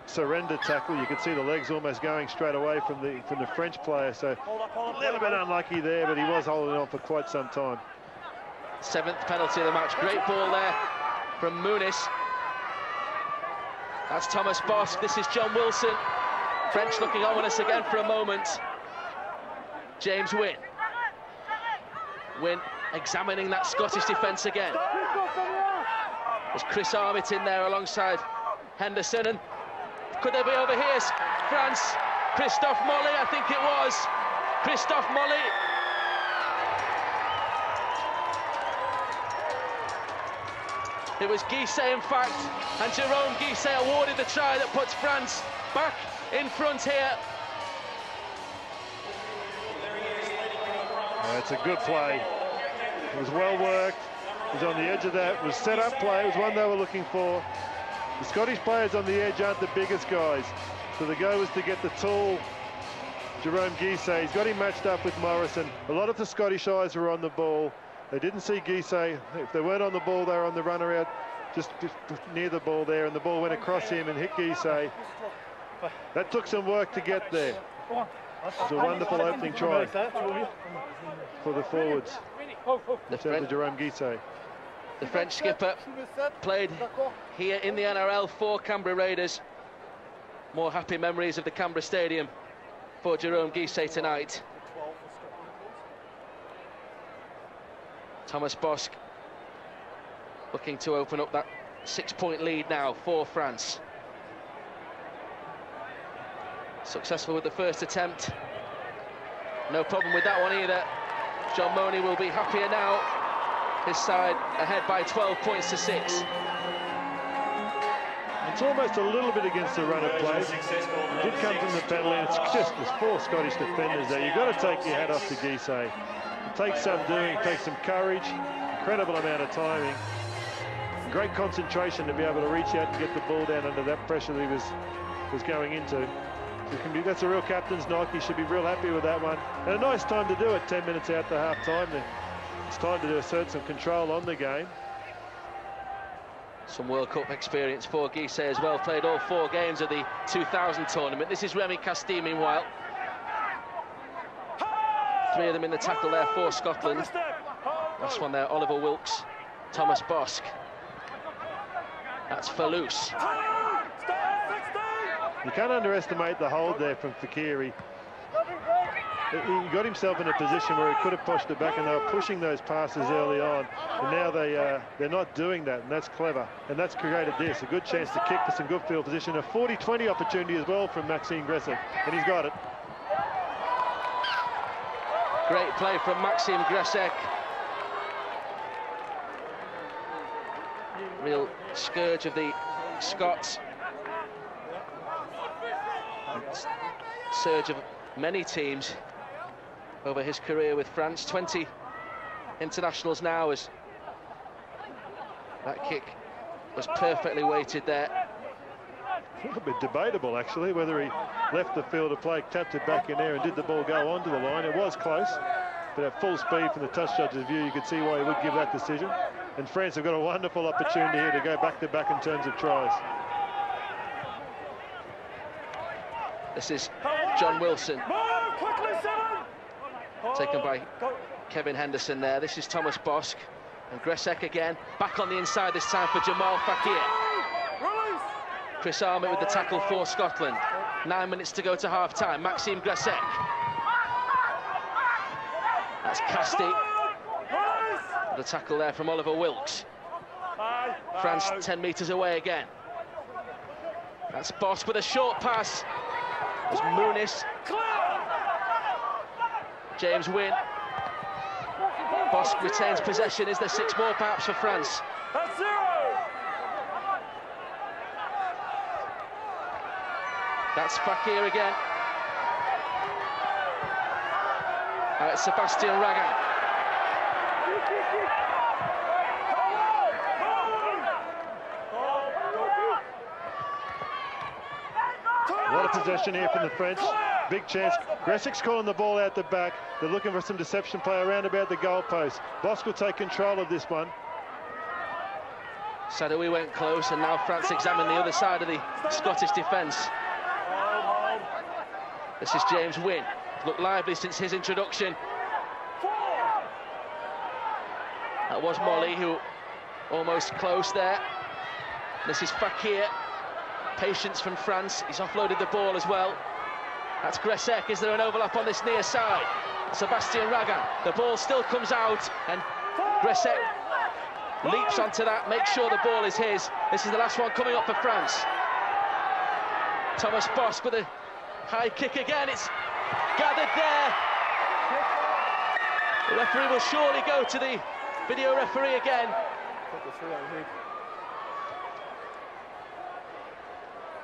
surrender tackle. You could see the legs almost going straight away from the French player, so a little bit unlucky there, but he was holding on for quite some time. 7th penalty of the match. Great ball there from Muniz. That's Thomas Bosc. This is John Wilson. French looking ominous again for a moment. James Wynne. Wynne examining that Scottish defence again. There's Chris Armitt in there alongside Henderson, and could they be over here? France, Christophe Molly, I think it was. Christophe Molly. It was Guisset, in fact, and Jerome Guisset awarded the try that puts France back in front here. It's a good play. It was well worked. It was on the edge of that. It was set up play. It was one they were looking for. The Scottish players on the edge aren't the biggest guys, so the goal was to get the tall Jerome Guisset. He's got him matched up with Morrison. A lot of the Scottish eyes were on the ball. They didn't see Guisset. If they weren't on the ball, they were on the runner out just near the ball there, and the ball went across him and hit Guisset. That took some work to get there. It's a wonderful opening try for the forwards. Jerome Guisset. The French skipper played here in the NRL for Canberra Raiders. More happy memories of the Canberra Stadium for Jerome Guisset tonight. Thomas Bosc looking to open up that 6-point lead now for France. Successful with the first attempt. No problem with that one either. John Money will be happier now. His side ahead by 12 points to 6. It's almost a little bit against the run of play. It did come from the penalty. It's just there's 4 Scottish defenders there. You've got to take your hat off to Guisset. It takes some doing, it takes some courage, incredible amount of timing, great concentration to be able to reach out and get the ball down under that pressure that he was going into. So that's a real captain's knock. He should be real happy with that one. And a nice time to do it, 10 minutes out to half time. It's time to assert some control on the game. Some World Cup experience for Guisset as well. Played all 4 games of the 2000 tournament. This is Remy Castille meanwhile. 3 of them in the tackle there for Scotland. Last one there, Oliver Wilkes, Thomas Bosc. That's Fallouse. You can't underestimate the hold there from Fakiri. He got himself in a position where he could have pushed it back, and they were pushing those passes early on, and now they're not doing that, and that's clever, and that's created this, a good chance to kick for some good field position, a 40-20 opportunity as well from Maxime Gressek, and he's got it. Great play from Maxime Gressek. Real scourge of the Scots. Surge of many teams over his career with France. 20 internationals now, as that kick was perfectly weighted there. A little bit debatable, actually, whether he left the field of play, tapped it back in there, and did the ball go onto the line. It was close, but at full speed from the touch judge's view, you could see why he would give that decision. And France have got a wonderful opportunity here to go back-to-back in terms of tries. This is John Wilson, taken by Kevin Henderson there. This is Thomas Bosk, and Gresek again, back on the inside this time for Jamal Fakir. Chris Armit with the tackle for Scotland. 9 minutes to go to half-time. Maxime Gresek. That's Casti. The tackle there from Oliver Wilkes. France 10 metres away again. That's Bosk with a short pass. There's Muniz. James Wynne. Bosk retains possession. Is there 6 more perhaps for France? That's Fakir again. It's Sebastian Ragan. A lot of possession here from the French. Big chance. Gresek's calling the ball out the back. They're looking for some deception play around about the goalpost. Bosk will take control of this one. Sadoui went close, and now France examine the other side of the Scottish defence. This is James Wynne. Looked lively since his introduction. That was Molly, who almost close there. This is Fakir. Patience from France. He's offloaded the ball as well. That's Gresek. Is there an overlap on this near side? Sebastian Ragan. The ball still comes out, and Gresek leaps onto that, makes sure the ball is his. This is the last one coming up for France. Thomas Bosk with a high kick again. It's gathered there. The referee will surely go to the video referee again.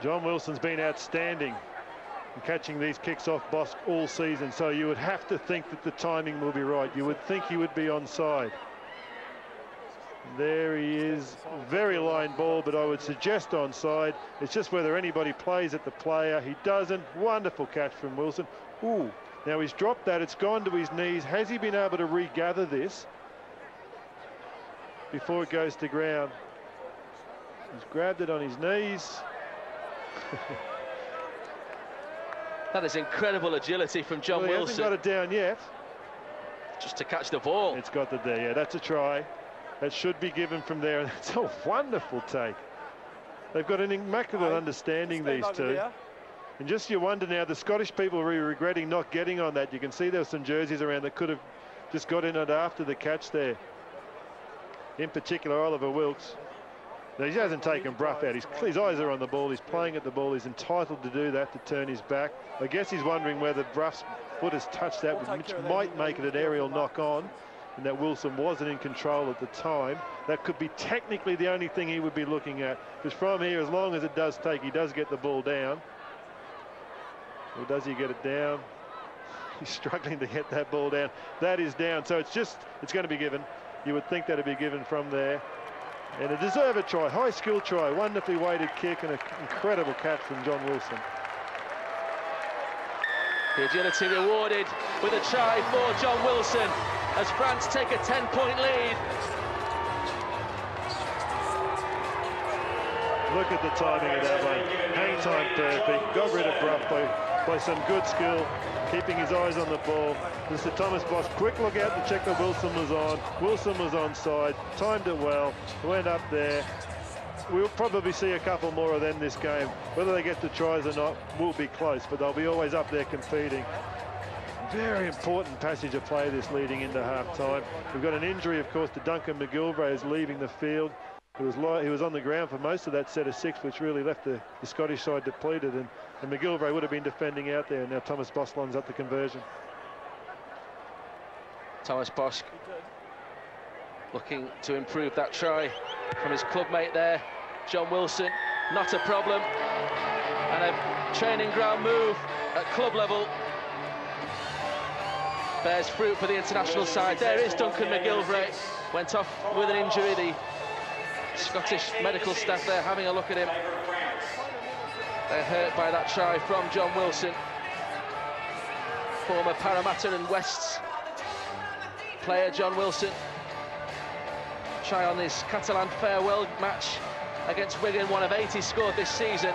John Wilson's been outstanding in catching these kicks off Bosk all season, so you would have to think that the timing will be right. You would think he would be onside. There he is, very line ball, but I would suggest onside. It's just whether anybody plays at the player. He doesn't. Wonderful catch from Wilson. Ooh, now he's dropped that. It's gone to his knees. Has he been able to regather this before it goes to ground? He's grabbed it on his knees. That is incredible agility from John Wilson. He hasn't got it down yet. Just to catch the ball. It's got it there, yeah, that's a try. That should be given from there. It's a wonderful take. They've got an immaculate understanding, these two. And just you wonder now, the Scottish people are regretting not getting on that. You can see there's some jerseys around that could have just got in it after the catch there. In particular, Oliver Wilkes. Now, he hasn't taken Brough out. His eyes are on the ball. He's playing at the ball. He's entitled to do that, to turn his back. I guess he's wondering whether Brough's foot has touched that, which might make it an aerial knock-on, and that Wilson wasn't in control at the time. That could be technically the only thing he would be looking at, because from here, as long as it does take, he does get the ball down. Or does he get it down? He's struggling to get that ball down. That is down, so it's going to be given. You would think that would be given from there. And a deserved try, high skill try, wonderfully weighted kick, and an incredible catch from John Wilson. The agility rewarded with a try for John Wilson as France take a 10-point lead. Look at the timing of that one. Hang time perfect. Got rid of Brough by some good skill, keeping his eyes on the ball. Mr. Thomas Bosk, quick look out to check that Wilson was on. Wilson was onside, timed it well, went up there. We'll probably see a couple more of them this game. Whether they get the tries or not will be close, but they'll be always up there competing. Very important passage of play this leading into half-time. We've got an injury, of course, to Duncan McGilvray, who's leaving the field. He was on the ground for most of that set of 6, which really left the Scottish side depleted, and McGilvray would have been defending out there. Now Thomas Bosk lines up the conversion. Thomas Bosk looking to improve that try from his clubmate there, John Wilson. not a problem. And a training ground move at club level bears fruit for the international side. There is Duncan McGilvray, went off with an injury. The Scottish medical staff there having a look at him. They're hurt by that try from John Wilson, former Parramatta and Wests player John Wilson. Try on this Catalan farewell match against Wigan, one of 8 he scored this season.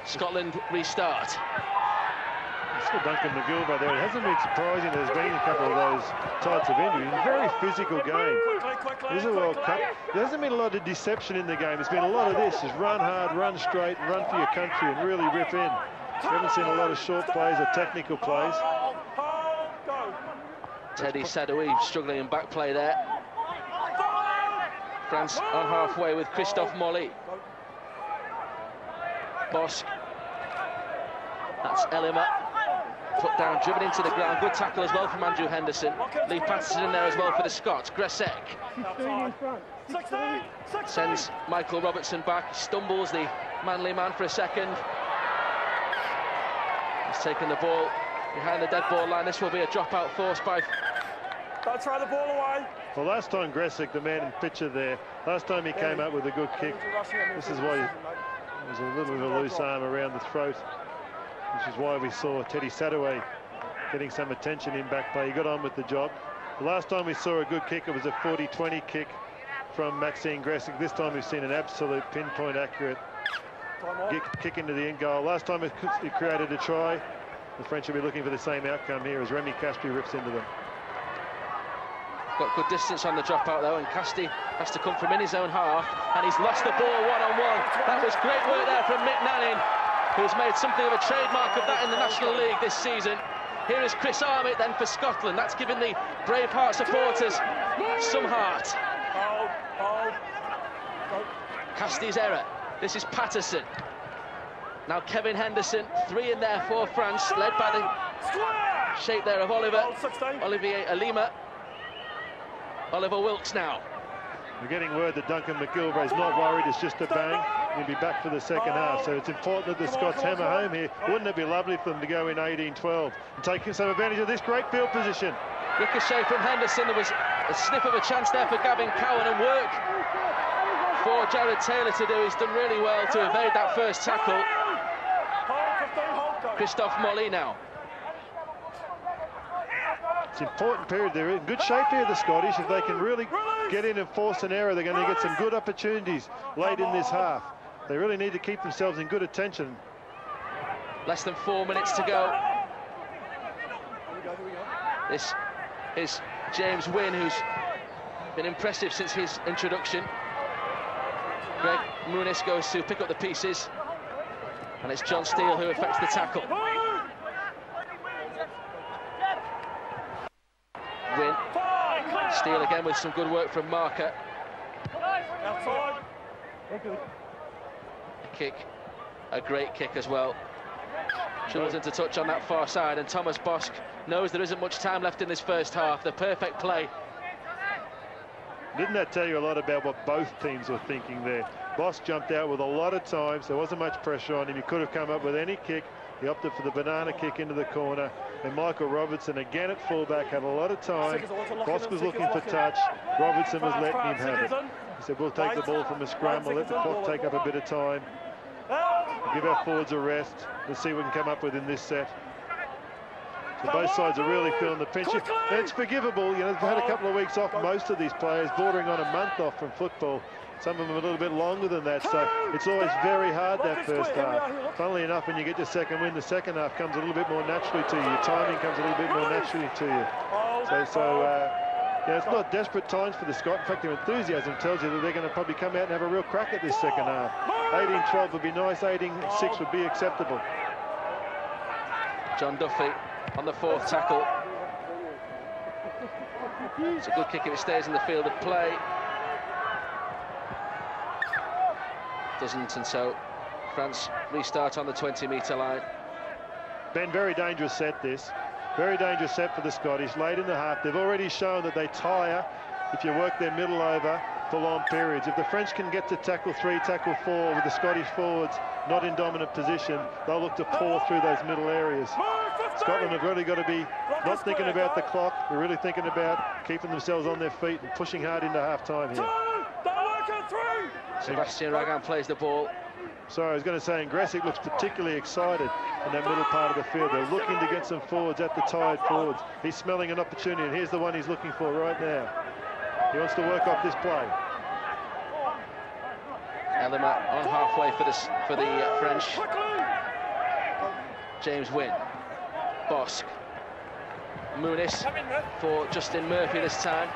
Scotland restart. For Duncan McGilvray there, it hasn't been surprising there's been a couple of those types of injuries. It's a very physical game. This is a World Cup. There hasn't been a lot of deception in the game. There's been a lot of this, just run hard, run straight, and run for your country and really rip in. We haven't seen a lot of short plays or technical plays. Teddy Sadoui struggling in back play there. France on halfway with Christophe Molly. Bosk. That's Elima. Put down, driven into the ground. Good tackle as well from Andrew Henderson. Lee Patterson in there as well for the Scots. Gresek sends Michael Robertson back. Stumbles the Manly man for a second. He's taken the ball behind the dead ball line. This will be a dropout forced by... Don't throw the ball away. Well, last time Gresek, the man in picture there, last time he came up with a good kick. This is why there's a little bit of a loose arm around the throat, which is why we saw Teddy Sadoui getting some attention in back play. He got on with the job. The last time we saw a good kick, it was a 40-20 kick from Maxime Gresek. This time we've seen an absolute pinpoint accurate kick into the end goal. Last time it created a try. The French will be looking for the same outcome here as Remy Castry rips into them. Got good distance on the dropout though, and Castry has to come from in his own half, and he's lost the ball one-on-one. That was great work there from Mick Nannin, who's made something of a trademark of that in the National League this season. Here is Chris Armitt then for Scotland. That's given the Braveheart supporters some heart. Castry's error. This is Patterson. Now Kevin Henderson, 3 in there for France, led by the shape there of Olivier Elima. Oliver Wilkes now. We're getting word that Duncan McGilvray is not worried, it's just a bang. He'll be back for the second half, so it's important that the Scots hammer home here. Wouldn't it be lovely for them to go in 18-12 and take some advantage of this great field position? Ricochet from Henderson. There was a sniff of a chance there for Gavin Cowan, and work for Jared Taylor to do. He's done really well to evade that first tackle. Christophe Molly now. It's an important period. They're in good shape here, the Scottish. If they can really get in and force an error, they're going to get some good opportunities late in this half. They really need to keep themselves in good attention. Less than 4 minutes to go. This is James Wynne, who's been impressive since his introduction. Greg Muniz goes to pick up the pieces, and it's John Steele who effects the tackle. Wynne. Steele again with some good work from Marker. Kick, a great kick as well. Chilton to touch on that far side, and Thomas Bosk knows there isn't much time left in this first half. The perfect play. Didn't that tell you a lot about what both teams were thinking there? Bosk jumped out with a lot of time, so there wasn't much pressure on him. He could have come up with any kick. He opted for the banana kick into the corner, and Michael Robertson again at fullback had a lot of time. Bosk was looking for touch. Robertson was letting him have it. He said, we'll take the ball from a scrum, we'll let the clock take up a bit of time. We'll give our forwards a rest. Let's see what we can come up with in this set. So both sides are really feeling the pinch. And it's forgivable. You know, they've had a couple of weeks off, most of these players, bordering on a month off from football. Some of them a little bit longer than that, so it's always very hard that first half. Funnily enough, when you get your second win, the second half comes a little bit more naturally to you. Your timing comes a little bit more naturally to you. Yeah, it's not desperate times for the Scots. In fact, their enthusiasm tells you that they're going to probably come out and have a real crack at this second half. 18-12 would be nice, 18-6 would be acceptable. John Duffy on the fourth tackle. It's a good kick if it stays in the field of play. Doesn't, and so France restart on the 20-metre line. Ben, very dangerous set this. Very dangerous set for the Scottish. Late in the half, they've already shown that they tire if you work their middle over. for long periods. If the French can get to tackle 3, tackle 4 with the Scottish forwards not in dominant position, they'll look to pour through those middle areas. Scotland have really got to be not thinking about the clock. They're really thinking about keeping themselves on their feet and pushing hard into half-time here. Sebastian Ragan plays the ball. Sorry, I was going to say, Gressick looks particularly excited in that middle part of the field. They're looking to get some forwards at the tired forwards. He's smelling an opportunity, and here's the one he's looking for right now. He wants to work off this play. Elima on halfway for the French. James Wynne. Bosque. Muniz for Justin Murphy this time.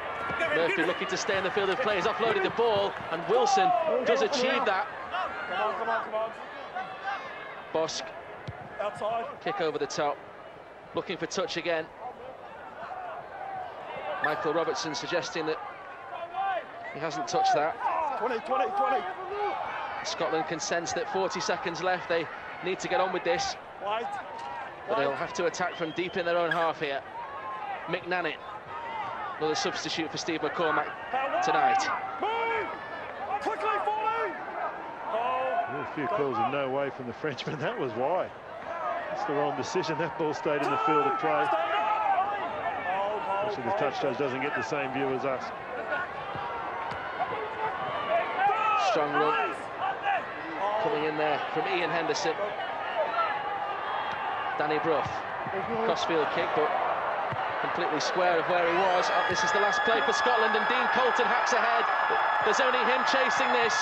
Murphy looking to stay in the field of play. He's offloaded the ball, and Wilson does achieve that. Come on. Bosque. Outside. Kick over the top. Looking for touch again. Michael Robertson suggesting that he hasn't touched that. 20. Scotland can sense that 40 seconds left. They need to get on with this. But they'll have to attack from deep in their own half here. McNannon, another substitute for Steve McCormack tonight. Quickly, falling! A few calls of no way from the Frenchman. That was why. That's the wrong decision. That ball stayed in the field of play. Actually, the touch judge doesn't get the same view as us. Strong run coming in there from Ian Henderson. Danny Brough, crossfield kick, but completely square of where he was. This is the last play for Scotland, and Dean Colton hacks ahead. There's only him chasing this,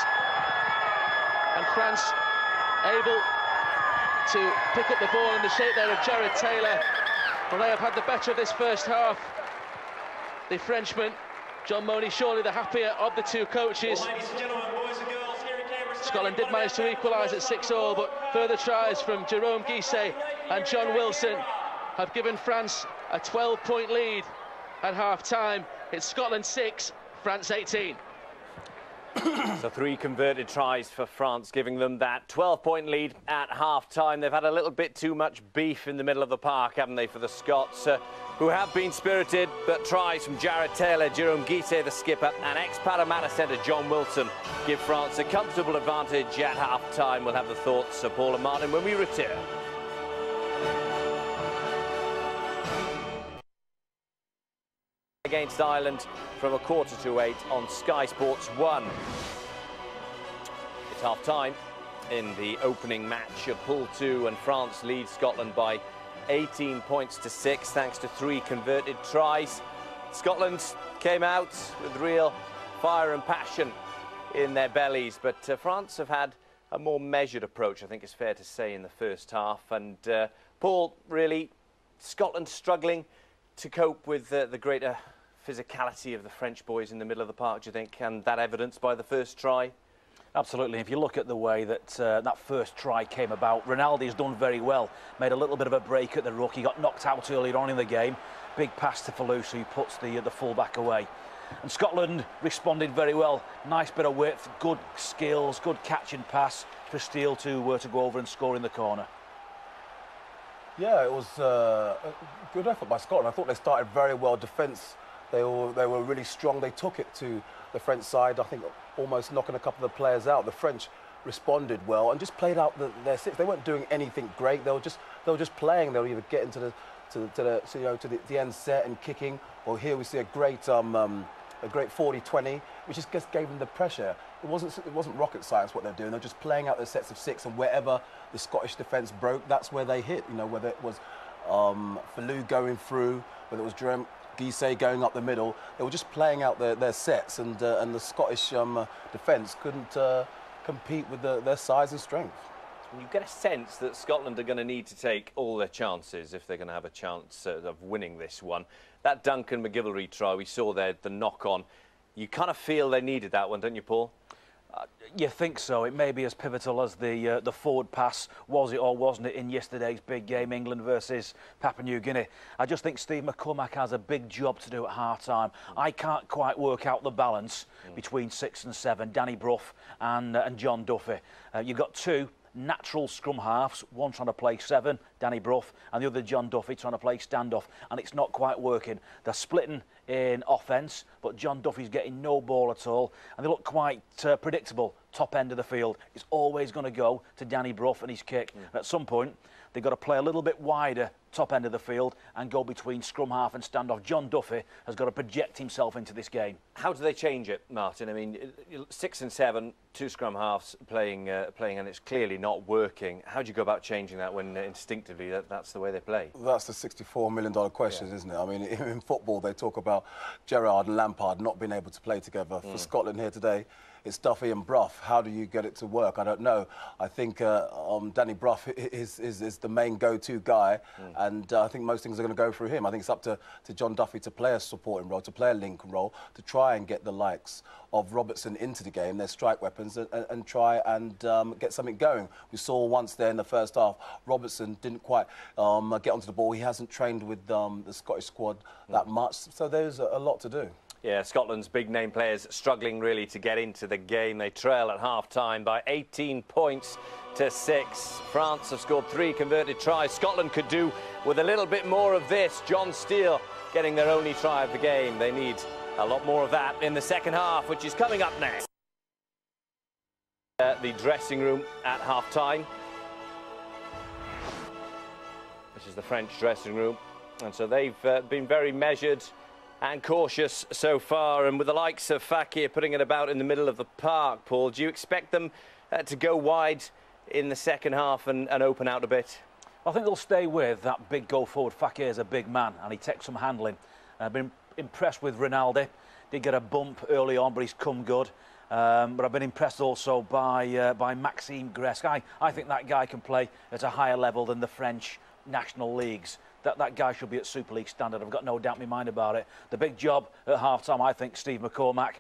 and France able to pick up the ball in the shape there of Jared Taylor. Well, they have had the better of this first half. The Frenchman, John Money, surely the happier of the two coaches. Ladies and gentlemen, boys and girls, here in Canberra. Scotland did manage to equalise at 6-all, but further tries from Jerome Guisset and John Wilson have given France a 12-point lead at half-time. It's Scotland 6, France 18. So 3 converted tries for France, giving them that 12-point lead at half-time. They've had a little bit too much beef in the middle of the park, haven't they, for the Scots, who have been spirited, but tries from Jared Taylor, Jerome Guisset, the skipper, and ex-Parramatta centre John Wilson give France a comfortable advantage at half-time. We'll have the thoughts of Paul and Martin when we return. Against Ireland from 7:15 on Sky Sports 1. It's half-time in the opening match of Pool 2, and France leads Scotland by 18 points to 6 thanks to 3 converted tries. Scotland came out with real fire and passion in their bellies, but France have had a more measured approach, I think it's fair to say, in the first half. And Paul, really, Scotland struggling to cope with the greater physicality of the French boys in the middle of the park, do you think, and that evidenced by the first try? Absolutely. If you look at the way that that first try came about, Rinaldi's done very well. Made a little bit of a break at the ruck. He got knocked out earlier on in the game. Big pass to Fallouche, who puts the full-back away. And Scotland responded very well. Nice bit of width, good skills, good catch and pass for Steele to go over and score in the corner. Yeah, it was a good effort by Scotland. I thought they started very well. Defence, they were really strong. They took it to the French side, I think almost knocking a couple of the players out. The French responded well and just played out their six. They weren't doing anything great. They were just playing. They were either getting to the end set and kicking, or here we see a great 40-20, which just gave them the pressure. It wasn't rocket science what they're doing. They're just playing out their sets of 6, and wherever the Scottish defence broke, that's where they hit. You know, whether it was Fallouche going through, whether it was Jerome Guisset going up the middle, they were just playing out their sets, and the Scottish defence couldn't compete with their size and strength. You get a sense that Scotland are going to need to take all their chances if they're going to have a chance of winning this one. That Duncan McGillivray try we saw there, the knock-on, you kind of feel they needed that one, don't you, Paul? You think so. It may be as pivotal as the forward pass, was it or wasn't it, in yesterday's big game, England versus Papua New Guinea. I just think Steve McCormack has a big job to do at half-time. I can't quite work out the balance between 6 and 7, Danny Brough and John Duffy. You've got 2 natural scrum halves, one trying to play 7, Danny Brough, and the other John Duffy trying to play standoff, and it's not quite working. They're splitting in offence, but John Duffy's getting no ball at all, and they look quite predictable top end of the field. It's always going to go to Danny Brough and his kick. And at some point, they've got to play a little bit wider top end of the field and go between scrum half and standoff. John Duffy has got to project himself into this game. How do they change it, Martin? I mean, 6 and 7, 2 scrum halves playing, and it's clearly not working. How do you go about changing that when instinctively that's the way they play? That's the $64 million question, isn't it? I mean, in football, they talk about Gerrard and Lampard not being able to play together. For Scotland here today, it's Duffy and Brough. How do you get it to work? I don't know. I think Danny Brough is the main go-to guy, and I think most things are going to go through him. I think it's up to John Duffy to play a supporting role, to play a link role, to try and get the likes of Robertson into the game, their strike weapons, and try and get something going. We saw once there in the first half, Robertson didn't quite get onto the ball. He hasn't trained with the Scottish squad that much, so there's a lot to do. Yeah, Scotland's big-name players struggling really to get into the game. They trail at half-time by 18 points to 6. France have scored 3 converted tries. Scotland could do with a little bit more of this. John Steele getting their only try of the game. They need a lot more of that in the second half, which is coming up next. The dressing room at half-time. This is the French dressing room. And so they've been very measured and cautious so far, and with the likes of Fakir putting it about in the middle of the park, Paul, do you expect them to go wide in the second half and open out a bit? I think they'll stay with that big go forward. Fakir is a big man and he takes some handling. I've been impressed with Rinaldi. Did get a bump early on, but he's come good. But I've been impressed also by Maxime Gresk. I think that guy can play at a higher level than the French national leagues. That guy should be at Super League standard. I've got no doubt in my mind about it. The big job at half-time, I think, Steve McCormack.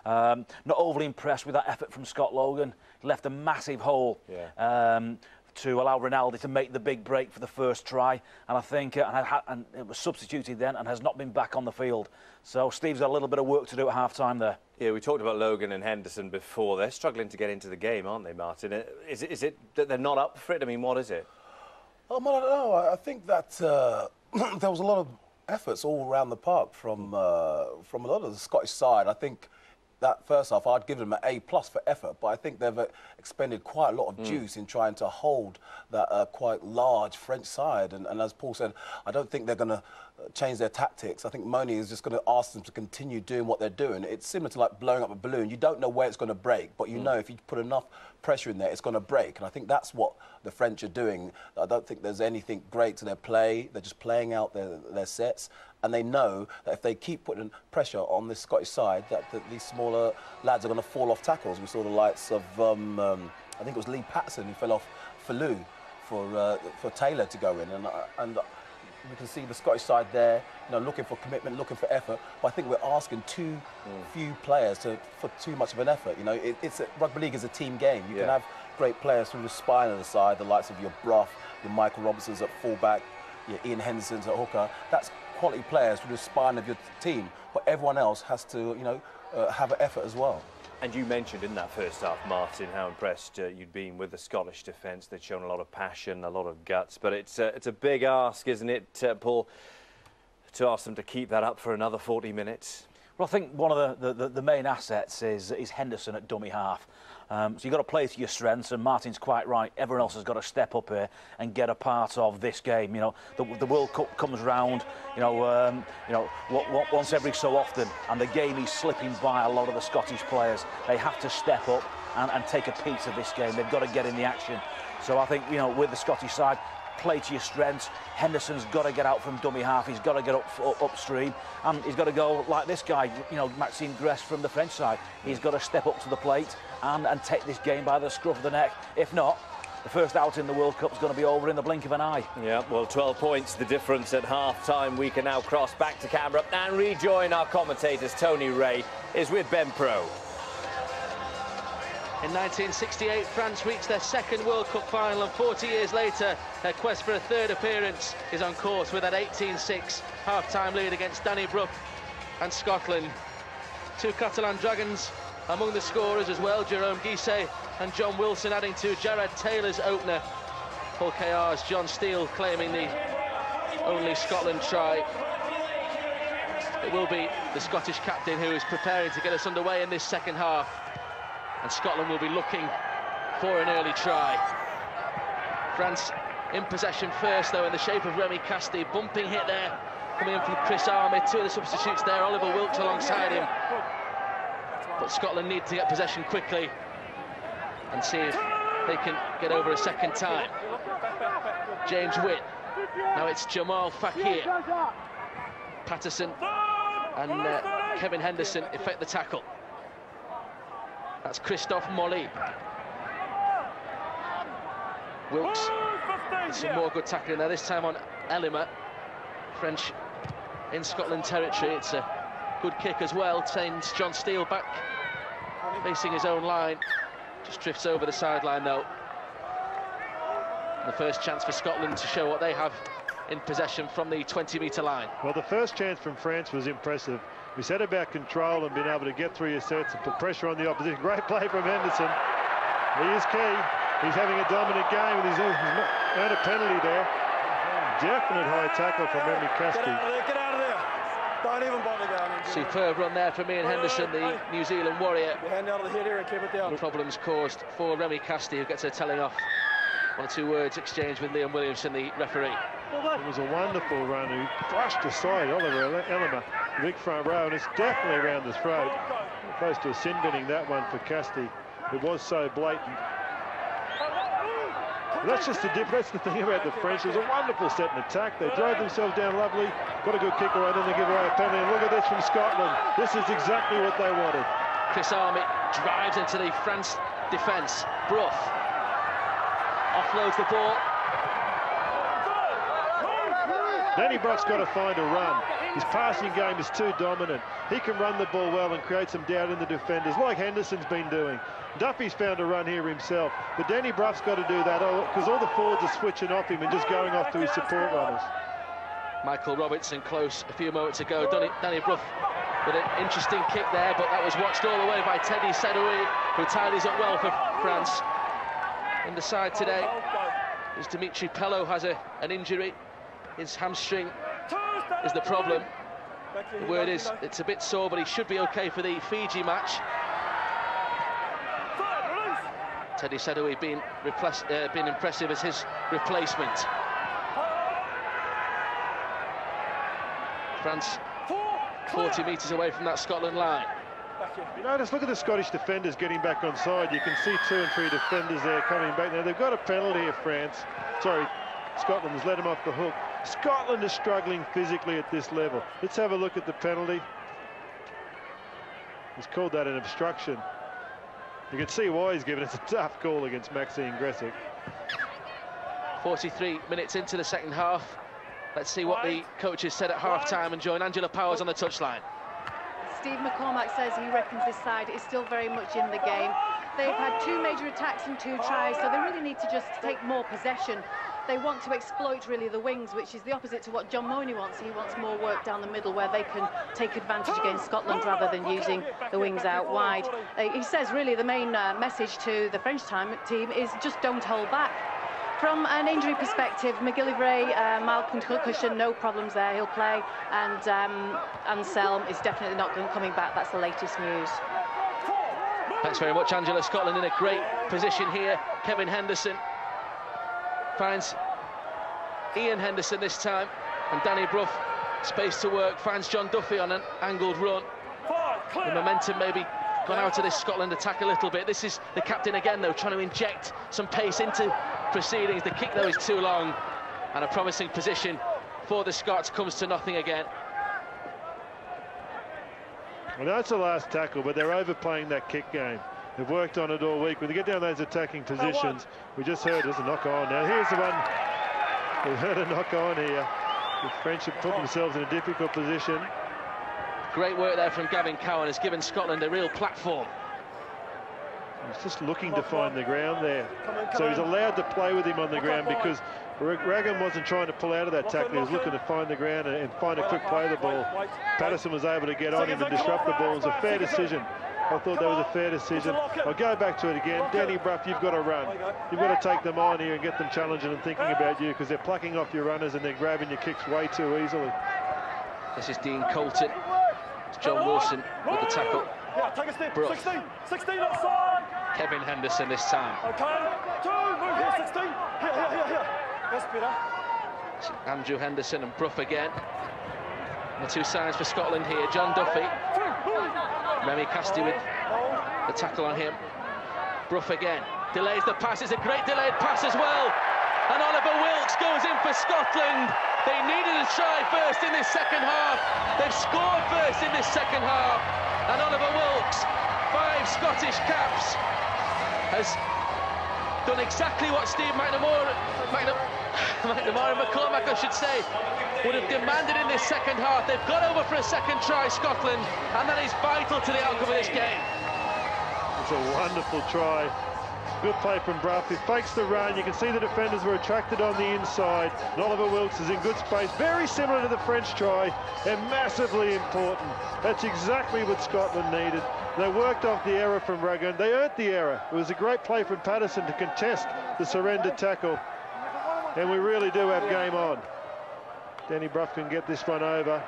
Not overly impressed with that effort from Scott Logan. Left a massive hole to allow Rinaldi to make the big break for the first try. And I think and it was substituted then and has not been back on the field. So Steve's got a little bit of work to do at half-time there. Yeah, we talked about Logan and Henderson before. They're struggling to get into the game, aren't they, Martin? Is it that they're not up for it? I mean, what is it? I don't know. I think that there was a lot of efforts all around the park from a lot of the Scottish side. I think that first half, I'd give them an A+ for effort, but I think they've expended quite a lot of juice in trying to hold that quite large French side. And as Paul said, I don't think they're going to change their tactics. I think Moni is just going to ask them to continue doing what they're doing. It's similar to like blowing up a balloon. You don't know where it's going to break, but you know if you put enough pressure in there, it's going to break. And I think that's what the French are doing. I don't think there's anything great to their play. They're just playing out their sets. And they know that if they keep putting pressure on this Scottish side, that these smaller lads are going to fall off tackles. We saw the likes of, I think it was Lee Patterson who fell off Fallu for Taylor to go in. And we can see the Scottish side there, looking for commitment, looking for effort. But I think we're asking too few players for too much of an effort. Rugby league is a team game. You can have great players through the spine of the side, the likes of your Brough, your Michael Robertsons at fullback, your Ian Hendersons at hooker. That's quality players through the spine of your team. But everyone else has to, have an effort as well. And you mentioned in that first half, Martin, how impressed you'd been with the Scottish defence. They'd shown a lot of passion, a lot of guts. But it's a big ask, isn't it, Paul, to ask them to keep that up for another 40 minutes? Well, I think one of the main assets is Henderson at dummy half. So you've got to play to your strengths, and Martin's quite right. Everyone else has got to step up here and get a part of this game. The World Cup comes round, once every so often, and the game is slipping by a lot of the Scottish players. They have to step up and take a piece of this game. They've got to get in the action. So I think, with the Scottish side, play to your strengths. Henderson's got to get out from dummy half. He's got to get upstream, and he's got to go like this guy, Maxime Gresk from the French side. He's got to step up to the plate and take this game by the scruff of the neck. If not, the first out in the World Cup is going to be over in the blink of an eye. Yeah, well, 12 points the difference at half-time. We can now cross back to Canberra and rejoin our commentators. Tony Ray is with Ben Pro. In 1968, France reached their second World Cup final, and 40 years later, their quest for a third appearance is on course with that 18-6 half-time lead against Danny Brough and Scotland. Two Catalan Dragons among the scorers as well, Jerome Guisset and John Wilson adding to Jared Taylor's opener. Paul KR's John Steele claiming the only Scotland try. It will be the Scottish captain who is preparing to get us underway in this second half. And Scotland will be looking for an early try. France in possession first, though, in the shape of Remy Castille. Bumping hit there, coming in from Chris Army. Two of the substitutes there, Oliver Wilkes alongside him. But Scotland need to get possession quickly and see if they can get over a second time. James Witt. Now it's Jamal Fakir. Patterson and Kevin Henderson effect the tackle. That's Christophe Molly. Wilkes, some more good tackling there, this time on Elima. French in Scotland territory. It's a good kick as well. Sends John Steele back, facing his own line. Just drifts over the sideline though. The first chance for Scotland to show what they have in possession from the 20-metre line. Well, the first chance from France was impressive. We said about control and being able to get through your sets and put pressure on the opposition. Great play from Henderson. He is key. He's having a dominant game and he's earned a penalty there. Definite high tackle from Remy Castille. Get out of there. Don't even bother going. Superb run there from Ian Henderson, the New Zealand warrior. Your hand out of the head here and keep it down. Problems caused for Remy Castille, who gets a telling off. One or two words exchanged with Liam Williamson, the referee. It was a wonderful run. Who brushed aside Oliver Elima, the big front row, and it's definitely around the throat. Close to a sin binning that one for Castille. It was so blatant. But that's just that's the thing about the French. It was a wonderful set and attack. They drove themselves down lovely, got a good kick away, then they give away a penalty. And look at this from Scotland. This is exactly what they wanted. Chris Army drives into the France defence. Brough offloads the ball. Danny Bruff's got to find a run. His passing game is too dominant. He can run the ball well and create some doubt in the defenders, like Henderson's been doing. Duffy's found a run here himself, but Danny Bruff's got to do that because all the forwards are switching off him and just going off to his support runners. Michael Robertson close a few moments ago. Danny Brough with an interesting kick there, but that was watched all the way by Teddy Sadoui, who tidies up well for France. In the side today is Dimitri Pello, has an injury. His hamstring is the problem. The word is it's a bit sore, but he should be okay for the Fiji match. Teddy Sadoui being impressive as his replacement. France 40 metres away from that Scotland line. You notice, look at the Scottish defenders getting back on side. You can see 2 and 3 defenders there coming back. Now they've got a penalty of France. Sorry, Scotland has let him off the hook. Scotland is struggling physically at this level. Let's have a look at the penalty. He's called that an obstruction. You can see why he's given it a tough call against Maxime Gressick. 43 minutes into the second half. Let's see what the coaches said at half-time and join Angela Powers on the touchline. Steve McCormack says he reckons this side is still very much in the game. They've had 2 major attacks and 2 tries, so they really need to just take more possession. They want to exploit really the wings, which is the opposite to what John Mooney wants. He wants more work down the middle where they can take advantage against Scotland rather than using the wings out wide. He says really the main message to the French team is just don't hold back. From an injury perspective, McGillivray, Malcolm Cushion, no problems there, he'll play, and Anselm is definitely not coming back. That's the latest news. Thanks very much, Angela. Scotland in a great position here. Kevin Henderson finds Ian Henderson this time, and Danny Brough, space to work, finds John Duffy on an angled run. The momentum maybe gone out of this Scotland attack a little bit. This is the captain again, though, trying to inject some pace into proceedings. The kick, though, is too long, and a promising position for the Scots comes to nothing again. Well, that's the last tackle, but they're overplaying that kick game. They've worked on it all week. When they get down those attacking positions, we just heard there's a knock on. Now here's the one. We've heard a knock on here. The French have put themselves in a difficult position. Great work there from Gavin Cowan has given Scotland a real platform. He's just looking to find the ground there. So he's allowed to play with him on the ground because Raghan wasn't trying to pull out of that tackle. He was looking to find the ground and find a quick play of the ball. Patterson was able to get on him and disrupt the ball. It was a fair decision. I thought that was a fair decision. I'll go back to it again. Danny Brough, you've got to run. You've got to take them on here and get them challenging and thinking about you, because they're plucking off your runners and they're grabbing your kicks way too easily. This is Dean Colton. It's John Wilson with the tackle. Yeah, take a step. Brough. 16 outside. Kevin Henderson this time. Okay, 2, move here, 16. Here. That's better. It's Andrew Henderson and Brough again. The two sides for Scotland here. John Duffy. Remy Casti with the tackle on him. Brough again. Delays the pass. It's a great delayed pass as well. And Oliver Wilkes goes in for Scotland. They needed a try first in this second half. They've scored first in this second half. And Oliver Wilkes, 5 Scottish caps, has done exactly what Steve McNamara and McCormack, I should say, would have demanded in this second half. They've got over for a second try, Scotland, and that is vital to the outcome of this game. It's a wonderful try. Good play from Brough. He fakes the run. You can see the defenders were attracted on the inside. And Oliver Wilkes is in good space. Very similar to the French try and massively important. That's exactly what Scotland needed. They worked off the error from Ragun. They earned the error. It was a great play from Patterson to contest the surrender tackle. And we really do have game on. Danny Brough can get this one over.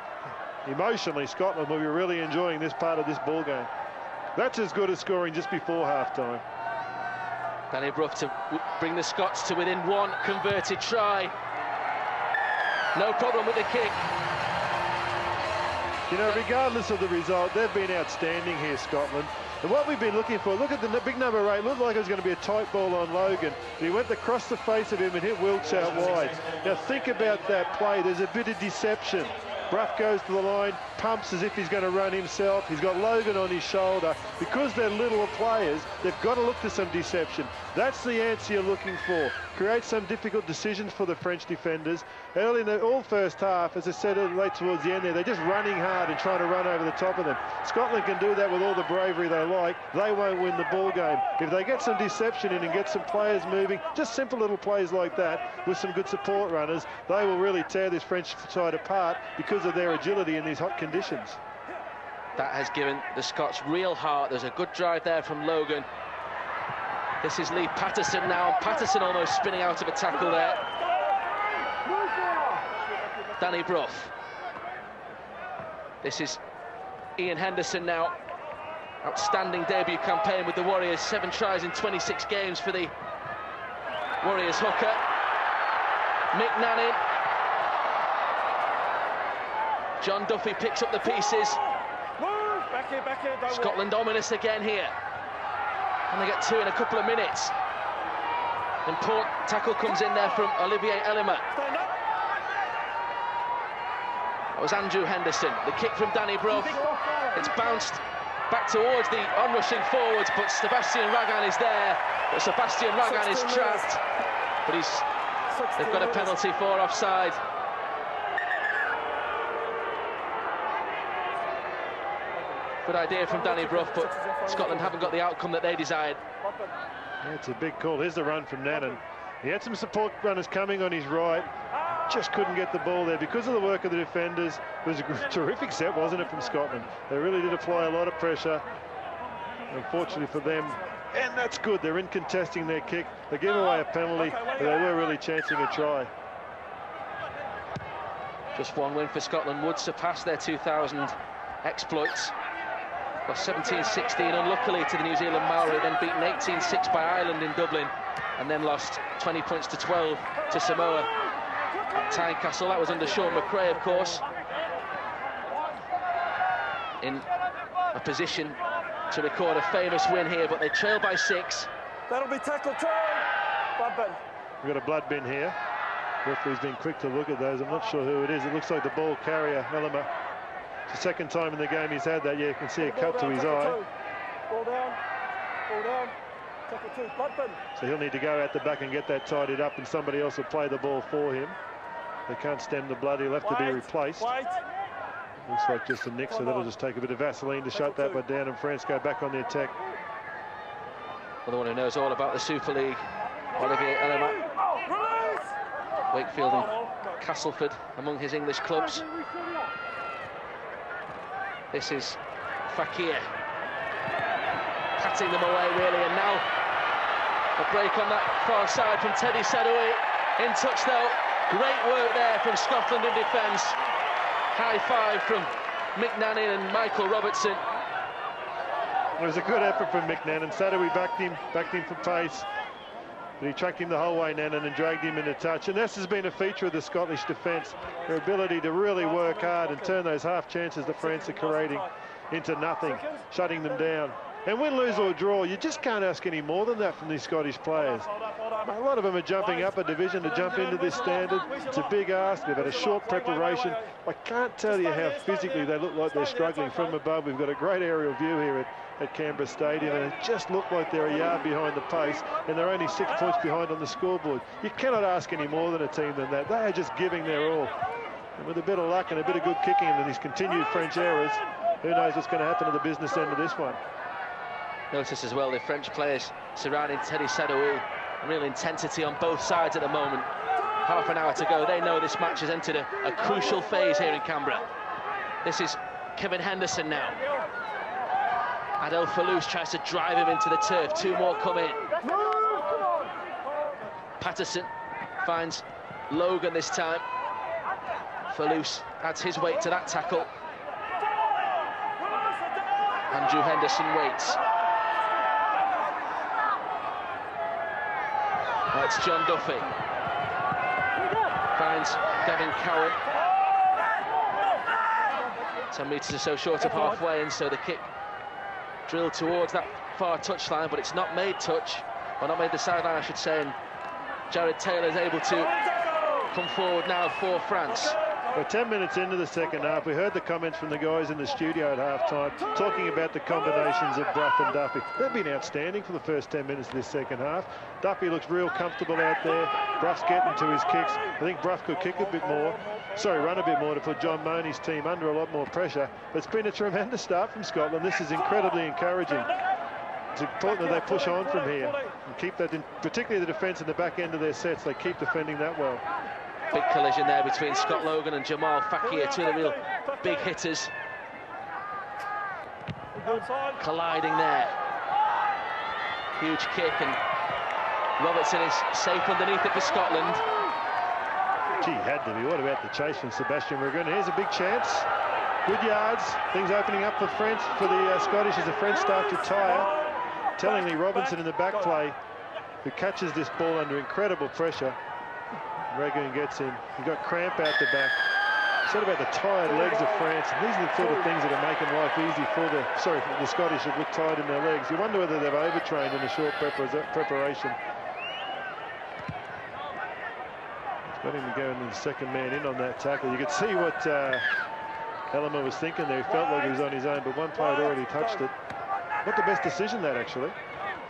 Emotionally, Scotland will be really enjoying this part of this ball game. That's as good as scoring just before half-time. Danny Brough to bring the Scots to within 1 converted try. No problem with the kick. You know, regardless of the result, they've been outstanding here, Scotland. And what we've been looking for, look at the big number 8, looked like it was going to be a tight ball on Logan. He went across the face of him and hit Wilkes out wide. Now think about that play, there's a bit of deception. Brough goes to the line, pumps as if he's going to run himself. He's got Logan on his shoulder. Because they're little players, they've got to look to some deception. That's the answer you're looking for. Create some difficult decisions for the French defenders. Early in the all first half, as I said late towards the end there, they're just running hard and trying to run over the top of them. Scotland can do that with all the bravery they like. They won't win the ball game. If they get some deception in and get some players moving, just simple little plays like that with some good support runners, they will really tear this French side apart because of their agility in these hot conditions. That has given the Scots real heart. There's a good drive there from Logan. This is Lee Patterson now, and Patterson almost spinning out of a tackle there. Danny Brough. This is Ian Henderson now. Outstanding debut campaign with the Warriors. 7 tries in 26 games for the Warriors hooker. Mick Nannin. John Duffy picks up the pieces. Back here, Scotland ominous again here. And they get 2 in a couple of minutes. Important tackle comes in there from Olivier Elima. That was Andrew Henderson. The kick from Danny Brough. It's bounced back towards the onrushing forwards, but Sebastian Ragan is there. But Sebastian Ragan is trapped. But they've got a penalty for offside. Good idea from Danny Brough, but Scotland haven't got the outcome that they desired. Yeah, it's a big call. Here's the run from Nannin. He had some support runners coming on his right. Just couldn't get the ball there because of the work of the defenders. It was a terrific set, wasn't it, from Scotland? They really did apply a lot of pressure. Unfortunately for them, and that's good. They're in contesting their kick. They gave away a penalty, but they were really chancing a try. Just 1 win for Scotland would surpass their 2000 exploits. Lost 17-16 unluckily to the New Zealand Maori, then beaten 18-6 by Ireland in Dublin, and then lost 20 points to 12 to Samoa at Tynecastle. That was under Sean McRae, of course, in a position to record a famous win here, but they trail by 6. That'll be tackle time. Blood bin. We've got a blood bin here. Referee's been quick to look at those. I'm not sure who it is. It looks like the ball carrier, Elima. It's the second time in the game he's had that. Yeah, you can see a cut to his eye. Ball down, tackle 2, blood bin. So he'll need to go out the back and get that tidied up, and somebody else will play the ball for him. They can't stem the blood, he'll have to be replaced. Looks like just a nick, so that'll just take a bit of Vaseline to shut that one down, and France go back on the attack. Well, the one who knows all about the Super League, Olivier Elima. Wakefield and Castleford among his English clubs. This is Fakir patting them away, really, and now a break on that far side from Teddy Sadoui. In touch, though. Great work there from Scotland in defence. high five from McNannon and Michael Robertson. It was a good effort from McNannon. Sadoui backed him for pace. But he tracked him the whole way, Nannon, and dragged him into touch. And this has been a feature of the Scottish defence, their ability to really work hard and turn those half chances that France are creating into nothing, shutting them down. And win, lose or draw, you just can't ask any more than that from these Scottish players. A lot of them are jumping up a division to jump into this standard. It's a big ask. They've had a short preparation. I can't tell you how physically they look like they're struggling from above. We've got a great aerial view here at Canberra Stadium, and it just looked like they're a yard behind the pace, and they're only 6 points behind on the scoreboard. You cannot ask any more than a team than that. They are just giving their all. And with a bit of luck and a bit of good kicking and these continued French errors, who knows what's going to happen to the business end of this one. Notice as well the French players surrounding Teddy Sadoui. Real intensity on both sides at the moment. Half an hour to go. They know this match has entered a crucial phase here in Canberra. This is Kevin Henderson now. Adel Fallouz tries to drive him into the turf. 2 more come in. Patterson finds Logan this time. Fallouz adds his weight to that tackle. Andrew Henderson waits. That's John Duffy. Finds Gavin Cowan. 10 metres or so short of halfway, and so the kick drilled towards that far touchline, but it's not made touch, or not made the sideline, I should say, and Jared Taylor is able to come forward now for France. We're 10 minutes into the second half. We heard the comments from the guys in the studio at half-time talking about the combinations of Brough and Duffy. They've been outstanding for the first 10 minutes of this second half. Duffy looks real comfortable out there. Brough's getting to his kicks. I think Brough could kick a bit more. Run a bit more to put John Money's team under a lot more pressure. But it's been a tremendous start from Scotland. This is incredibly encouraging. It's important that they push on from here and keep that, particularly the defence in the back end of their sets. They keep defending that well. Big collision there between Scott Logan and Jamal Fakir, 2 of the real big hitters. Colliding there. Huge kick, and Robertson is safe underneath it for Scotland. Gee, had to be. What about the chase from Sebastian Regun? Here's a big chance. Good yards. Things opening up for France, for the Scottish as the French start to tire. Tellingly, Robinson in the back play, who catches this ball under incredible pressure. Regun gets him. He got cramp out the back. Said about the tired legs of France. These are the sort of things that are making life easy for the Scottish that look tired in their legs. You wonder whether they've overtrained in a short preparation. It's got him to go into the second man in on that tackle. You could see what Ellimer was thinking there. He felt like he was on his own, but one player had already touched it. Not the best decision, that, actually.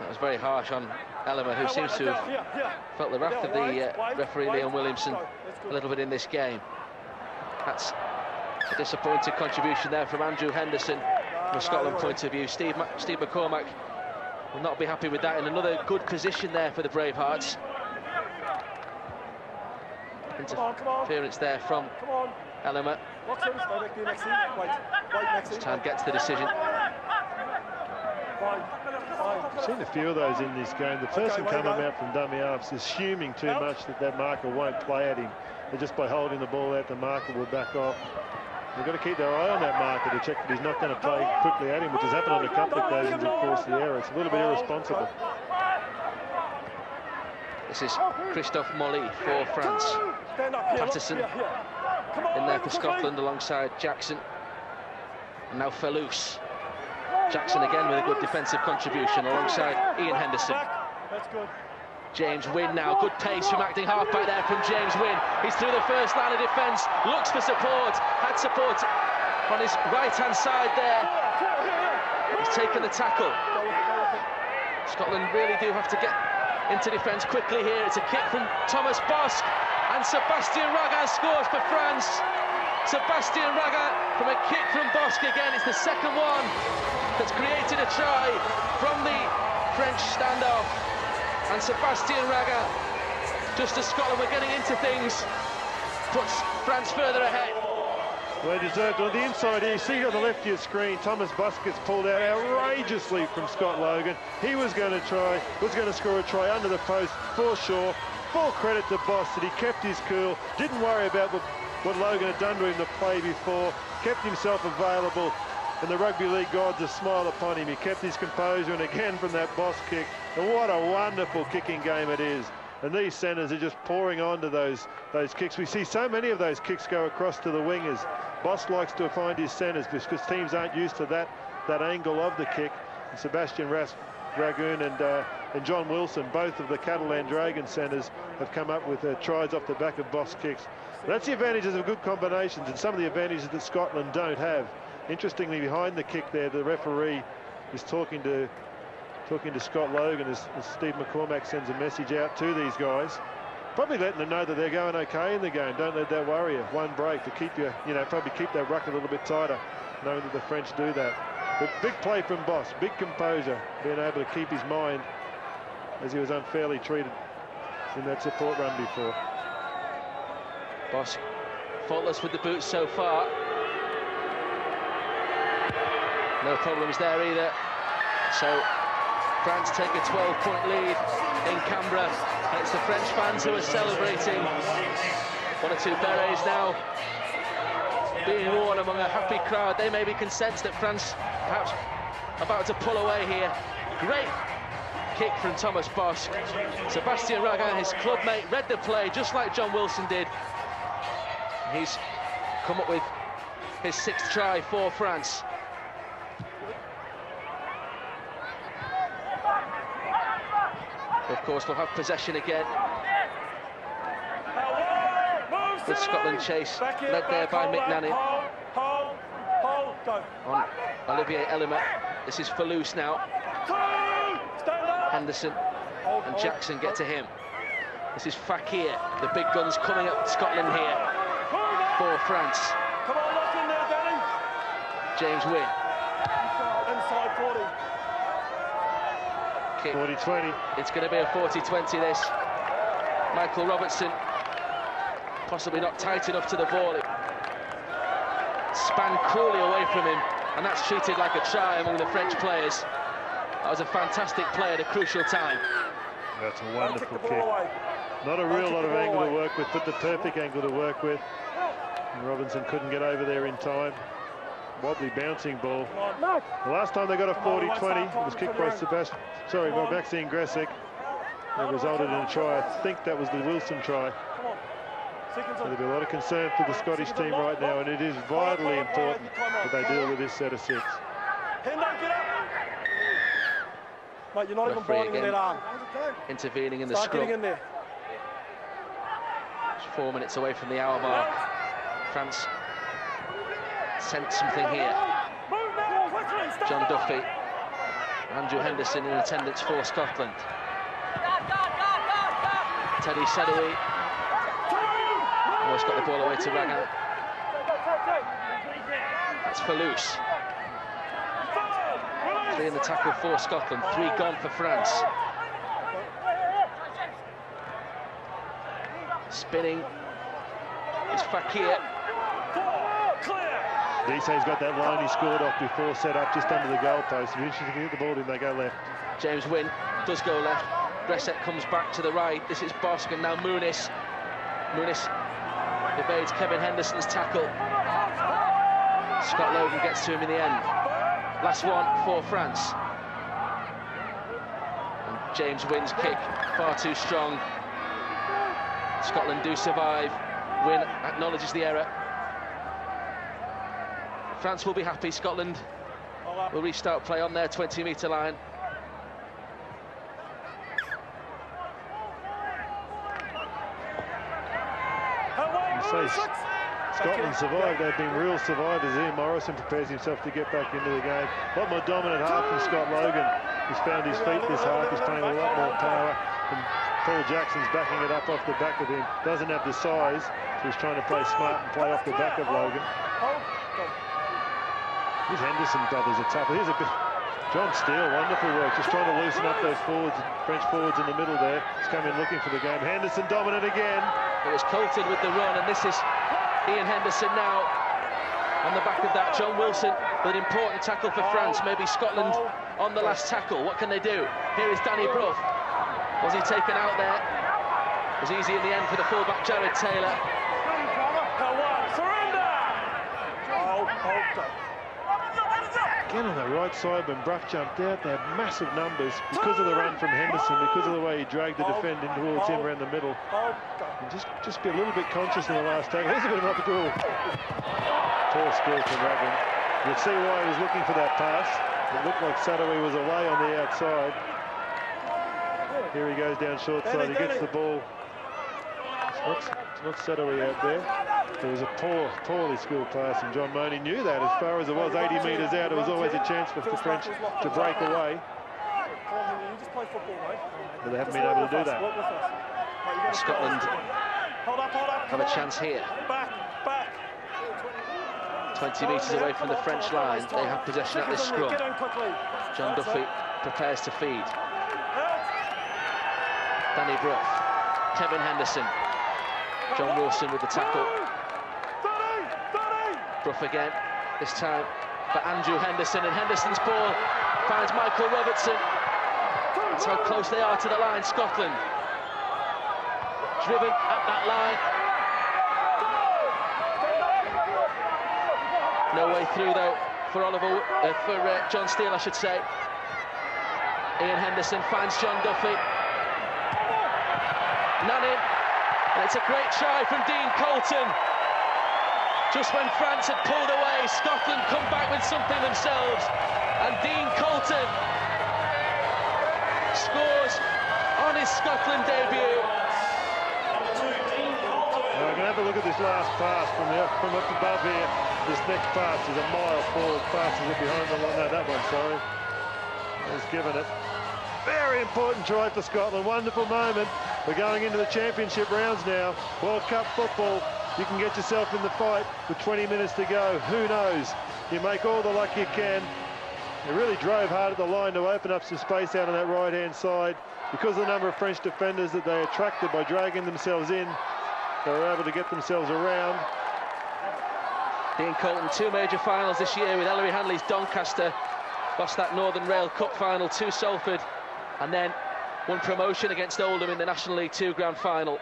That was very harsh on Ellimer, who seems to have felt the wrath of the referee Leon Williamson a little bit in this game. That's a disappointing contribution there from Andrew Henderson from a Scotland point of view. Steve McCormack will not be happy with that. In another good position there for the Bravehearts. Interference there from Ellimer. Just trying to get to the decision. I've seen a few of those in this game. The person coming out from dummy halves is assuming too much that marker won't play at him. And just by holding the ball out, the marker will back off. They've got to keep their eye on that marker to check that he's not going to play quickly at him, which has happened on a couple of occasions and forced the error. It's a little bit irresponsible. This is Christophe Molly for France. Patterson in there for Scotland alongside Jackson. And now Fallouz. Jackson again with a good defensive contribution alongside Ian Henderson. James Wynn now, good pace from acting halfback there from James Wynn. He's through the first line of defence, looks for support, had support on his right-hand side there. He's taken the tackle. Scotland really do have to get into defence quickly here. It's a kick from Thomas Bosc, and Sébastien Raga scores for France. Sébastien Raga from a kick from Bosc again. It's the second one that's created a try from the French standoff. And Sébastien Raga, just as Scotland were getting into things, puts France further ahead. Well, they deserved on the inside here. You see on the left of your screen, Thomas Bosc gets pulled out outrageously from Scott Logan. He was going to score a try under the post for sure. full credit to Boss that he kept his cool, didn't worry about what Logan had done to him the play before, kept himself available, and the rugby league gods have smiled upon him. He kept his composure, and again from that Boss kick, and what a wonderful kicking game it is. And these centres are just pouring onto those kicks. We see so many of those kicks go across to the wingers. Boss likes to find his centres because teams aren't used to that angle of the kick. And Sebastian Ragoon and John Wilson, both of the Catalan Dragon centres, have come up with tries off the back of Boss kicks. That's the advantages of good combinations and some of the advantages that Scotland don't have. Interestingly, behind the kick there, the referee is talking to Scott Logan as Steve McCormack sends a message out to these guys. Probably letting them know that they're going okay in the game. Don't let that worry you. One break to keep you, probably keep that ruck a little bit tighter, knowing that the French do that. But big play from Boss, big composure, being able to keep his mind as he was unfairly treated in that support run before. Boss faultless with the boots so far. No problems there either. So France take a 12-point lead in Canberra, and it's the French fans who are celebrating. One or two berets now being worn among a happy crowd. They maybe can sense that France perhaps about to pull away here. Great kick from Thomas Boss. Sebastian Ragoon, his clubmate, read the play just like John Wilson did. He's come up with his 6th try for France. Of course, we'll have possession again. With Scotland chase, led there by McNannon. On Olivier Ellimer. This is Fallouse now. Henderson and Jackson get to him. This is Fakir. The big guns coming up Scotland here for France. James Wynne. Inside 40. 40-20. It's going to be a 40-20 this. Michael Robertson possibly not tight enough to the ball. It span coolly away from him, and that's treated like a try among the French players. That was a fantastic play at a crucial time. That's a wonderful kick. Not a real lot of angle to work with, but the perfect angle to work with. And Robinson couldn't get over there in time. Wobbly bouncing ball. The last time they got a 40-20, it was kicked by Maxime Gressick. It resulted in a try. I think that was the Wilson try. So there'll be a lot of concern for the Scottish team right now, and it is vitally important that they deal with this set of 6. Mate, you're not even binding that arm. Intervening in the scrum. In there. 4 minutes away from the hour mark. France sent something here. John Duffy, Andrew Henderson in attendance for Scotland. Teddy Sedoui almost got the ball away to Ragoon. That's Fallouse. 3 in the tackle for Scotland, 3 gone for France. Spinning is Fakir. Desa's got that line he scored off before, set up just under the goalpost. If you can hit the ball in, they go left. James Wynne does go left. Gressick comes back to the right. This is Bosk, and now Muniz. Muniz evades Kevin Henderson's tackle. Scott Logan gets to him in the end. Last one for France. And James Wynne's kick, far too strong. Scotland do survive. Wynne acknowledges the error. France will be happy. Scotland will restart play on their 20-metre line. Scotland survived. They've been real survivors. Ian Morrison prepares himself to get back into the game. A lot more dominant half from Scott Logan. He's found his feet this half. He's playing with a lot more power. And Paul Jackson's backing it up off the back of him. Doesn't have the size, so he's trying to play smart and play off the back of Logan. These Henderson brothers are tough. Here's a bit. John Steele, wonderful work, just trying to loosen up those forwards, French forwards in the middle there. He's coming looking for the game. Henderson dominant again. It was Colton with the run, and this is Ian Henderson now on the back of that. John Wilson with an important tackle for France. Maybe Scotland on the last tackle. What can they do? Here is Danny Brough. Was he taken out there? was easy in the end for the fullback Jared Taylor. Again on the right side, when Brough jumped out, they had massive numbers because of the run from Henderson, because of the way he dragged the defender in towards him around the middle. And just be a little bit conscious in the last tackle. Here's a bit of an opportunity. Poor skill from Raglan. You'll see why he was looking for that pass. It looked like Sadawi was away on the outside. Here he goes down short side. He gets the ball. It's not Sadawi out there. It was a poorly skilled pass, and John Mooney knew that. As far as it was 80 metres out, it was always a chance for the French to break away. But they haven't been able to do that. Scotland have a chance here. 20 metres away from the French line, they have possession at this scrum. John Duffy prepares to feed. Danny Brough, Kevin Henderson, John Wilson with the tackle. Brough again, this time for Andrew Henderson, and Henderson's ball finds Michael Robertson. That's how close they are to the line, Scotland. Driven at that line. No way through though for John Steele, I should say. Ian Henderson finds John Duffy. None in, and it's a great try from Dean Colton. Just when France had pulled away, Scotland come back with something themselves, and Dean Colton scores on his Scotland debut. Now, we're going to have a look at this last pass from up above here. This next pass is a mile forward pass. Is it behind the line? No, that one, sorry. He's given it. Very important try for Scotland. Wonderful moment. We're going into the championship rounds now. World Cup football. You can get yourself in the fight with 20 minutes to go. Who knows? You make all the luck you can. They really drove hard at the line to open up some space out on that right-hand side. Because of the number of French defenders that they attracted by dragging themselves in, they were able to get themselves around. Dean Colton, 2 major finals this year with Ellery Hanley's Doncaster. Lost that Northern Rail Cup final to Salford, and then won promotion against Oldham in the National League 2 grand final.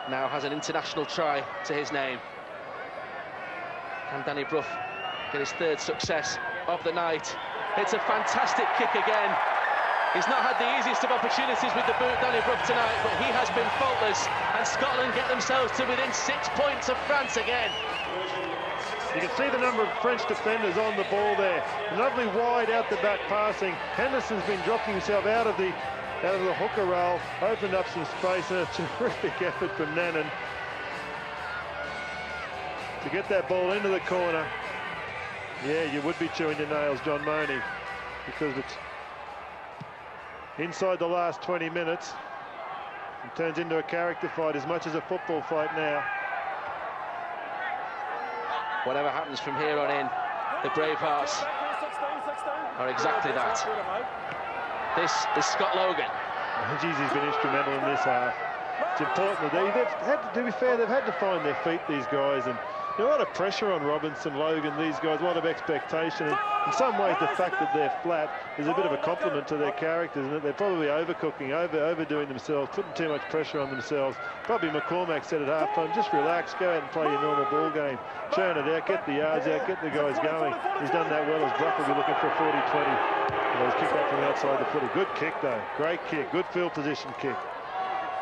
Now has an international try to his name. Can Danny Brough get his 3rd success of the night? It's a fantastic kick again. He's not had the easiest of opportunities with the boot, Danny Brough, tonight, but he has been faultless, and Scotland get themselves to within 6 points of France again. You can see the number of French defenders on the ball there. Lovely wide out the back passing. Henderson's been dropping himself out of the hooker roll, opened up some space, and a terrific effort from Nannon to get that ball into the corner. Yeah, you would be chewing your nails, John Mooney, because it's inside the last 20 minutes. It turns into a character fight as much as a football fight now. Whatever happens from here on in, the Bravehearts are exactly that. This is Scott Logan. Jeez, he's been instrumental in this half. It's important that to be fair, they've had to find their feet, these guys, and a lot of pressure on Robinson, Logan, these guys, a lot of expectation. And in some ways, the fact that they're flat is a bit of a compliment to their characters, and that they're probably overcooking, overdoing themselves, putting too much pressure on themselves. Probably McCormack said at halftime, just relax, go out and play your normal ball game, churn it out, get the yards out, get the guys going. He's done that well, as Brough will be looking for a 40-20. He's kicked out from outside the foot. A good kick, though. Great kick, good field position kick.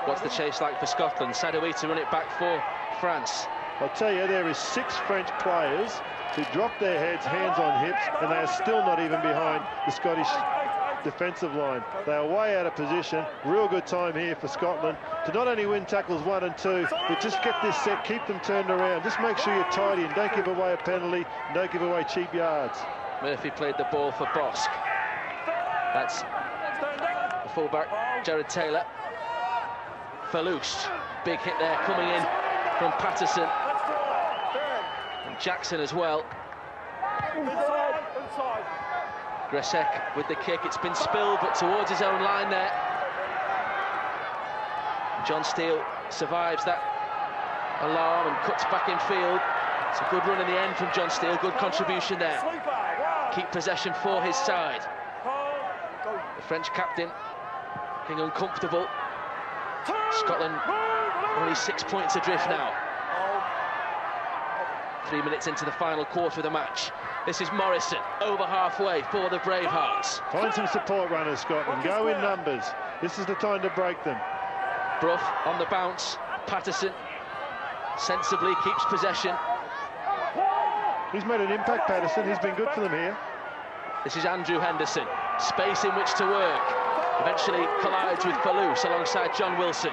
What's the chase like for Scotland? Sadawi to run it back for France. I'll tell you, there is 6 French players who drop their heads, hands on hips, and they are still not even behind the Scottish defensive line. They are way out of position. Real good time here for Scotland to not only win tackles 1 and 2, but just get this set, keep them turned around. Just make sure you're tidy and don't give away a penalty, and don't give away cheap yards. Murphy played the ball for Bosk. That's the fullback, Jared Taylor. Fallouche, big hit there coming in from Patterson. And Jackson as well. Gresek with the kick. It's been spilled, but towards his own line there. John Steele survives that alarm and cuts back in field. It's a good run in the end from John Steele. Good contribution there. Keep possession for his side. The French captain Looking uncomfortable. Scotland only 6 points adrift now. 3 minutes into the final quarter of the match. This is Morrison, over halfway for the Bravehearts. Find some support runners, Scotland. Go in numbers. This is the time to break them. Brough on the bounce. Patterson sensibly keeps possession. He's made an impact, Patterson. He's been good for them here. This is Andrew Henderson. Space in which to work. Eventually collides with Fallouse alongside John Wilson.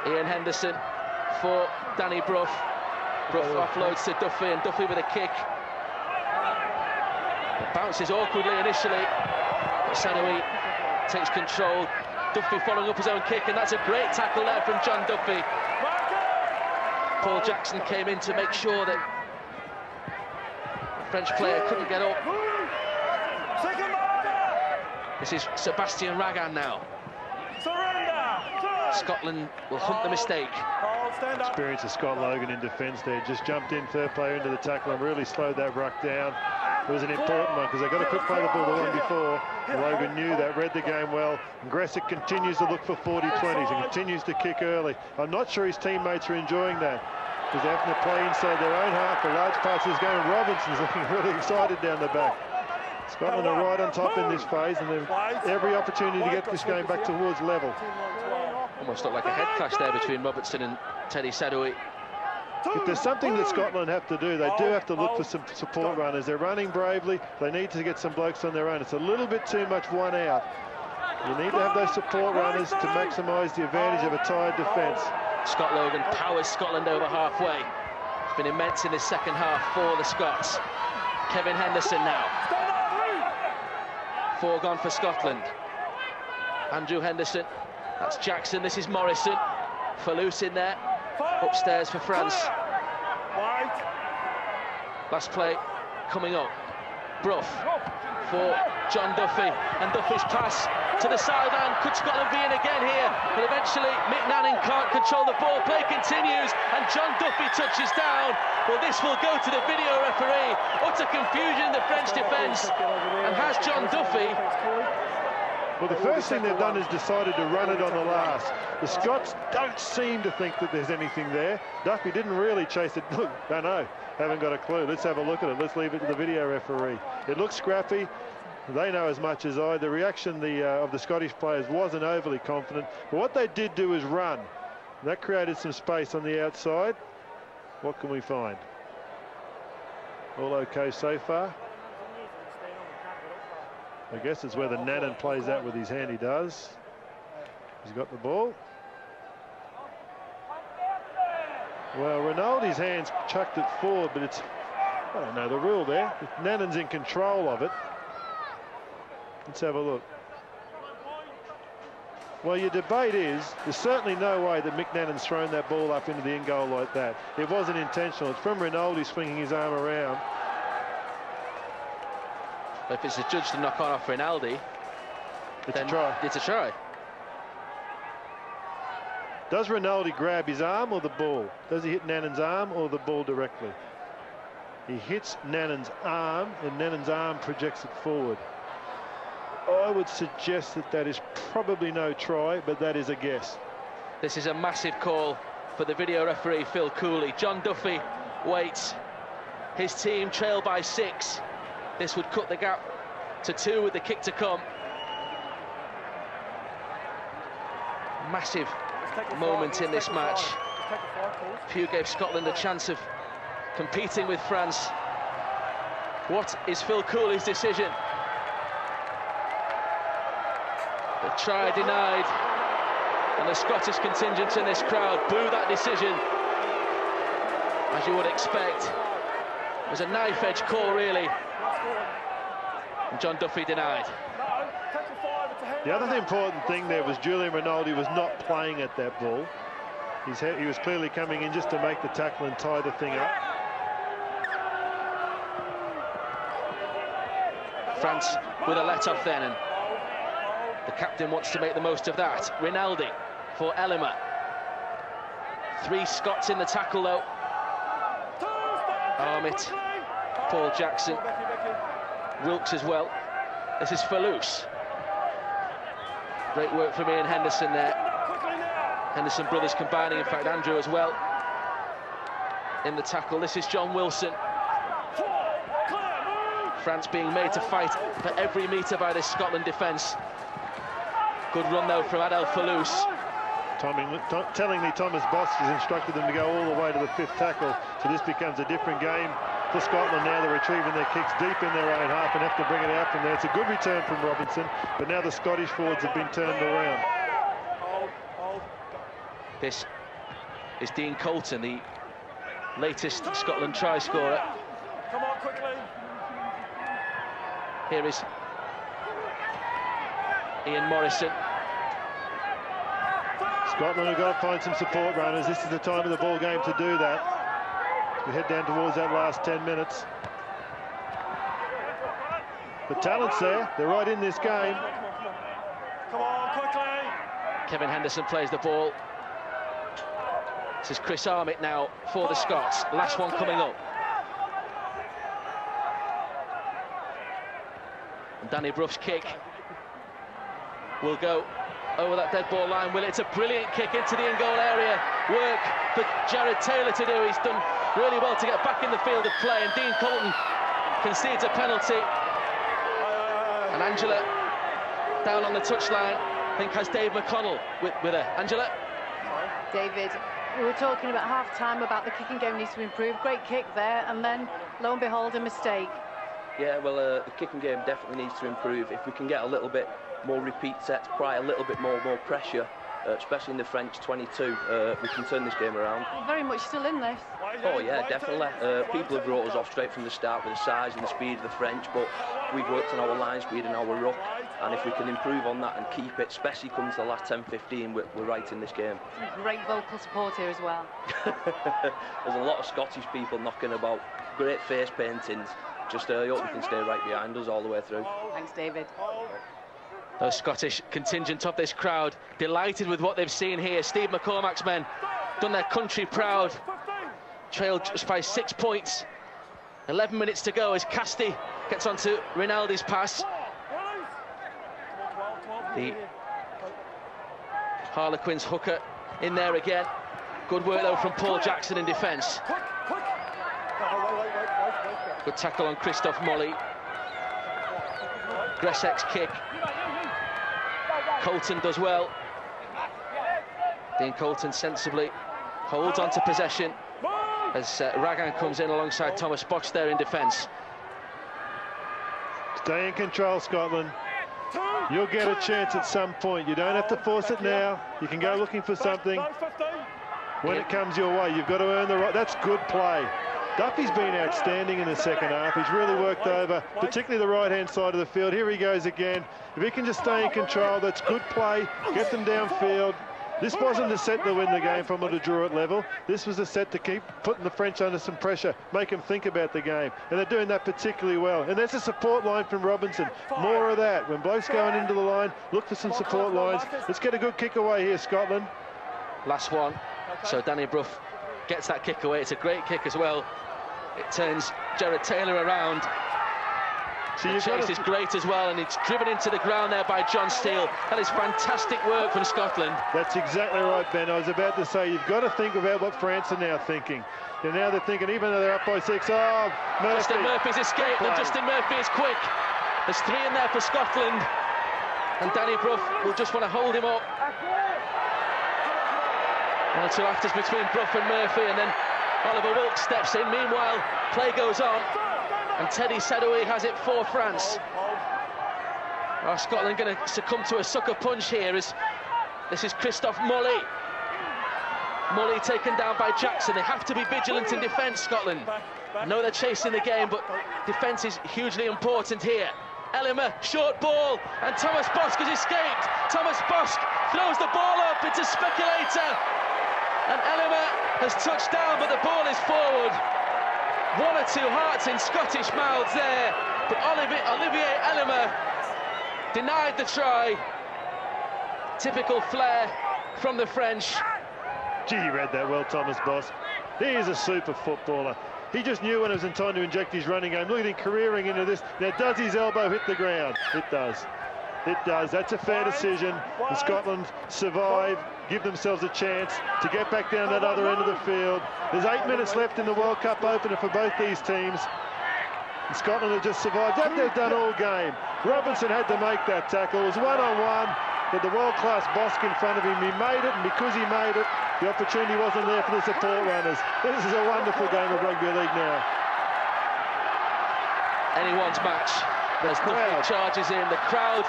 Ian Henderson for Danny Brough. Brough offloads to Duffy, and Duffy with a kick. It bounces awkwardly initially, but Sadoui takes control. Duffy following up his own kick, and that's a great tackle there from John Duffy. Paul Jackson came in to make sure that the French player couldn't get up. This is Sebastian Ragan now. Scotland will hunt the mistake. Experience of Scott Logan in defence there. Just jumped in, third player into the tackle, and really slowed that ruck down. It was an important one because they got a quick play the ball the one before. Logan knew that, read the game well. And Gressick continues to look for 40-20s and continues to kick early. I'm not sure his teammates are enjoying that because they're having to play inside their own half for large parts of this game. Robinson's looking really excited down the back. Scotland are right on top in this phase, and they've every opportunity to get this game back towards level. Almost looked like a head clash there between Robertson and Teddy Sadoui. If there's something that Scotland have to do, they do have to look for some support runners. They're running bravely. They need to get some blokes on their own. It's a little bit too much one out. You need to have those support runners to maximise the advantage of a tired defence. Scott Logan powers Scotland over halfway. It's been immense in this second half for the Scots. Kevin Henderson now. 4 gone for Scotland. Andrew Henderson. That's Jackson. This is Morrison. Fallouse in there. Upstairs for France. Last play coming up. Brough for John Duffy. And Duffy's pass to the sideline. Could Scotland be in again here? But eventually Mick Nanning can't control the ball. Play continues. And John Duffy touches down. Well, this will go to the video referee. Utter confusion in the French defence. And has John Duffy... Well, the first thing they've done is decided to run it on the last. The Scots don't seem to think that there's anything there. Duffy didn't really chase it. Look, don't know. Haven't got a clue. Let's have a look at it. Let's leave it to the video referee. It looks scrappy. They know as much as I. The reaction of the Scottish players wasn't overly confident. But what they did do is run. That created some space on the outside. What can we find? All okay so far. I guess it's whether Nannon plays that with his hand. He does. He's got the ball. Well, Rinaldi's hands chucked it forward, but it's, I don't know the rule there. Nannon's in control of it. Let's have a look. Well, your debate is, there's certainly no way that Mick Nannon's thrown that ball up into the in goal like that. It wasn't intentional. It's from Rinaldi swinging his arm around. If it's a judge to knock on off Rinaldi, it's a try. It's a try. Does Rinaldi grab his arm or the ball? Does he hit Nannon's arm or the ball directly? He hits Nannon's arm, and Nannon's arm projects it forward. I would suggest that that is probably no try, but that is a guess. This is a massive call for the video referee, Phil Cooley. John Duffy waits. His team trail by 6. This would cut the gap to 2 with the kick to come. Massive moment in this match. Pugh gave Scotland a chance of competing with France. What is Phil Cooley's decision? The try denied, and the Scottish contingent in this crowd boo that decision, as you would expect. It was a knife-edge call, really. And John Duffy denied. The other important thing there was Julian Rinaldi was not playing at that ball. He was clearly coming in just to make the tackle and tie the thing up. France with a let-off then, and the captain wants to make the most of that. Rinaldi for Ellimer. 3 Scots in the tackle, though. Armitt, Paul Jackson, Wilkes as well. This is Fallouse. Great work from Ian Henderson there. Henderson brothers combining, in fact Andrew as well in the tackle. This is John Wilson. France being made to fight for every metre by this Scotland defence. Good run though from Adel Fallouse. Tellingly, Thomas Bosk has instructed them to go all the way to the 5th tackle, so this becomes a different game for Scotland now. They're retrieving their kicks deep in their own half and have to bring it out from there. It's a good return from Robinson, but now the Scottish forwards have been turned around. This is Dean Colton, the latest Scotland try scorer. Come on, quickly. Here is Ian Morrison. Scotland have got to find some support runners. This is the time of the ball game to do that. We head down towards that last 10 minutes. The talent's there. They're right in this game. Come on, quickly. Kevin Henderson plays the ball. This is Chris Armitt now for the Scots. Last one coming up. And Danny Bruff's kick will go over that dead ball line. Will it? It's a brilliant kick into the in-goal area. Work for Jared Taylor to do. He's done really well to get back in the field of play, and Dean Colton concedes a penalty. And Angela down on the touchline, I think has Dave McConnell with her. Angela? David, we were talking about half-time about the kicking game needs to improve. Great kick there, and then, lo and behold, a mistake. Yeah, well, the kicking game definitely needs to improve. If we can get a little bit more repeat sets, apply a little bit more pressure, especially in the French 22, we can turn this game around. Very much still in this. Oh yeah, definitely. People have brought us off straight from the start with the size and the speed of the French, but we've worked on our line speed and our ruck, and if we can improve on that and keep it, especially come to the last 10-15, we're right in this game. Great vocal support here as well. There's a lot of Scottish people knocking about, great face paintings. Just hope you can stay right behind us all the way through. Thanks, David. The Scottish contingent of this crowd delighted with what they've seen here. Steve McCormack's men done their country proud. Trailed just by 6 points. 11 minutes to go as Casti gets onto Rinaldi's pass. The Harlequins hooker in there again. Good work though from Paul Jackson in defence. Good tackle on Christophe Molly. Gressek's kick. Colton does well. Dean Colton sensibly holds on to possession as Ragan comes in alongside Thomas Bosk there in defence. Stay in control, Scotland. You'll get a chance at some point. You don't have to force it now. You can go looking for something. When it comes your way, you've got to earn the right. That's good play. Duffy's been outstanding in the second half. He's really worked over, particularly the right-hand side of the field. Here he goes again. If he can just stay in control, that's good play. Get them downfield. This wasn't the set to win the game from a draw at level. This was the set to keep putting the French under some pressure, make them think about the game. And they're doing that particularly well. And there's a support line from Robinson. More of that. When blokes going into the line, look for some support lines. Let's get a good kick away here, Scotland. Last one. So Danny Bruff gets that kick away. It's a great kick as well. It turns Jared Taylor around. So the chase is great as well, and it's driven into the ground there by John Steele. That is fantastic work from Scotland. That's exactly right, Ben. I was about to say, you've got to think about what France are now thinking. And now they're thinking, even though they're up by 6, oh, Murphy. Justin Murphy's escaped, and Justin Murphy is quick. There's 3 in there for Scotland, and Danny Bruff will just want to hold him up. 1 or 2 afters between Bruff and Murphy, and then Oliver Wilkes steps in. Meanwhile, play goes on, and Teddy Sedoui has it for France. Are Scotland going to succumb to a sucker punch here? As this is Christophe Molly. Molly taken down by Jackson. They have to be vigilant in defence, Scotland. I know they're chasing the game, but defence is hugely important here. Ellimer, short ball, and Thomas Bosk has escaped. Thomas Bosk throws the ball up, it's a speculator. And Ellimer has touched down, but the ball is forward. 1 or 2 hearts in Scottish mouths there, but Olivier Ellimer denied the try. Typical flair from the French. Gee, he read that well, Thomas Bosk. He is a super footballer. He just knew when it was in time to inject his running game. Look at him careering into this. Now, does his elbow hit the ground? It does. It does. That's a fair decision. And Scotland survive, give themselves a chance to get back down that other end of the field. There's 8 minutes left in the World Cup opener for both these teams. And Scotland have just survived. That they've done all game. Robinson had to make that tackle. It was one-on-one. But the world-class Bosk in front of him, he made it, and because he made it, the opportunity wasn't there for the support runners. This is a wonderful game of rugby league now. Anyone's match. There's nothing charges in. The crowd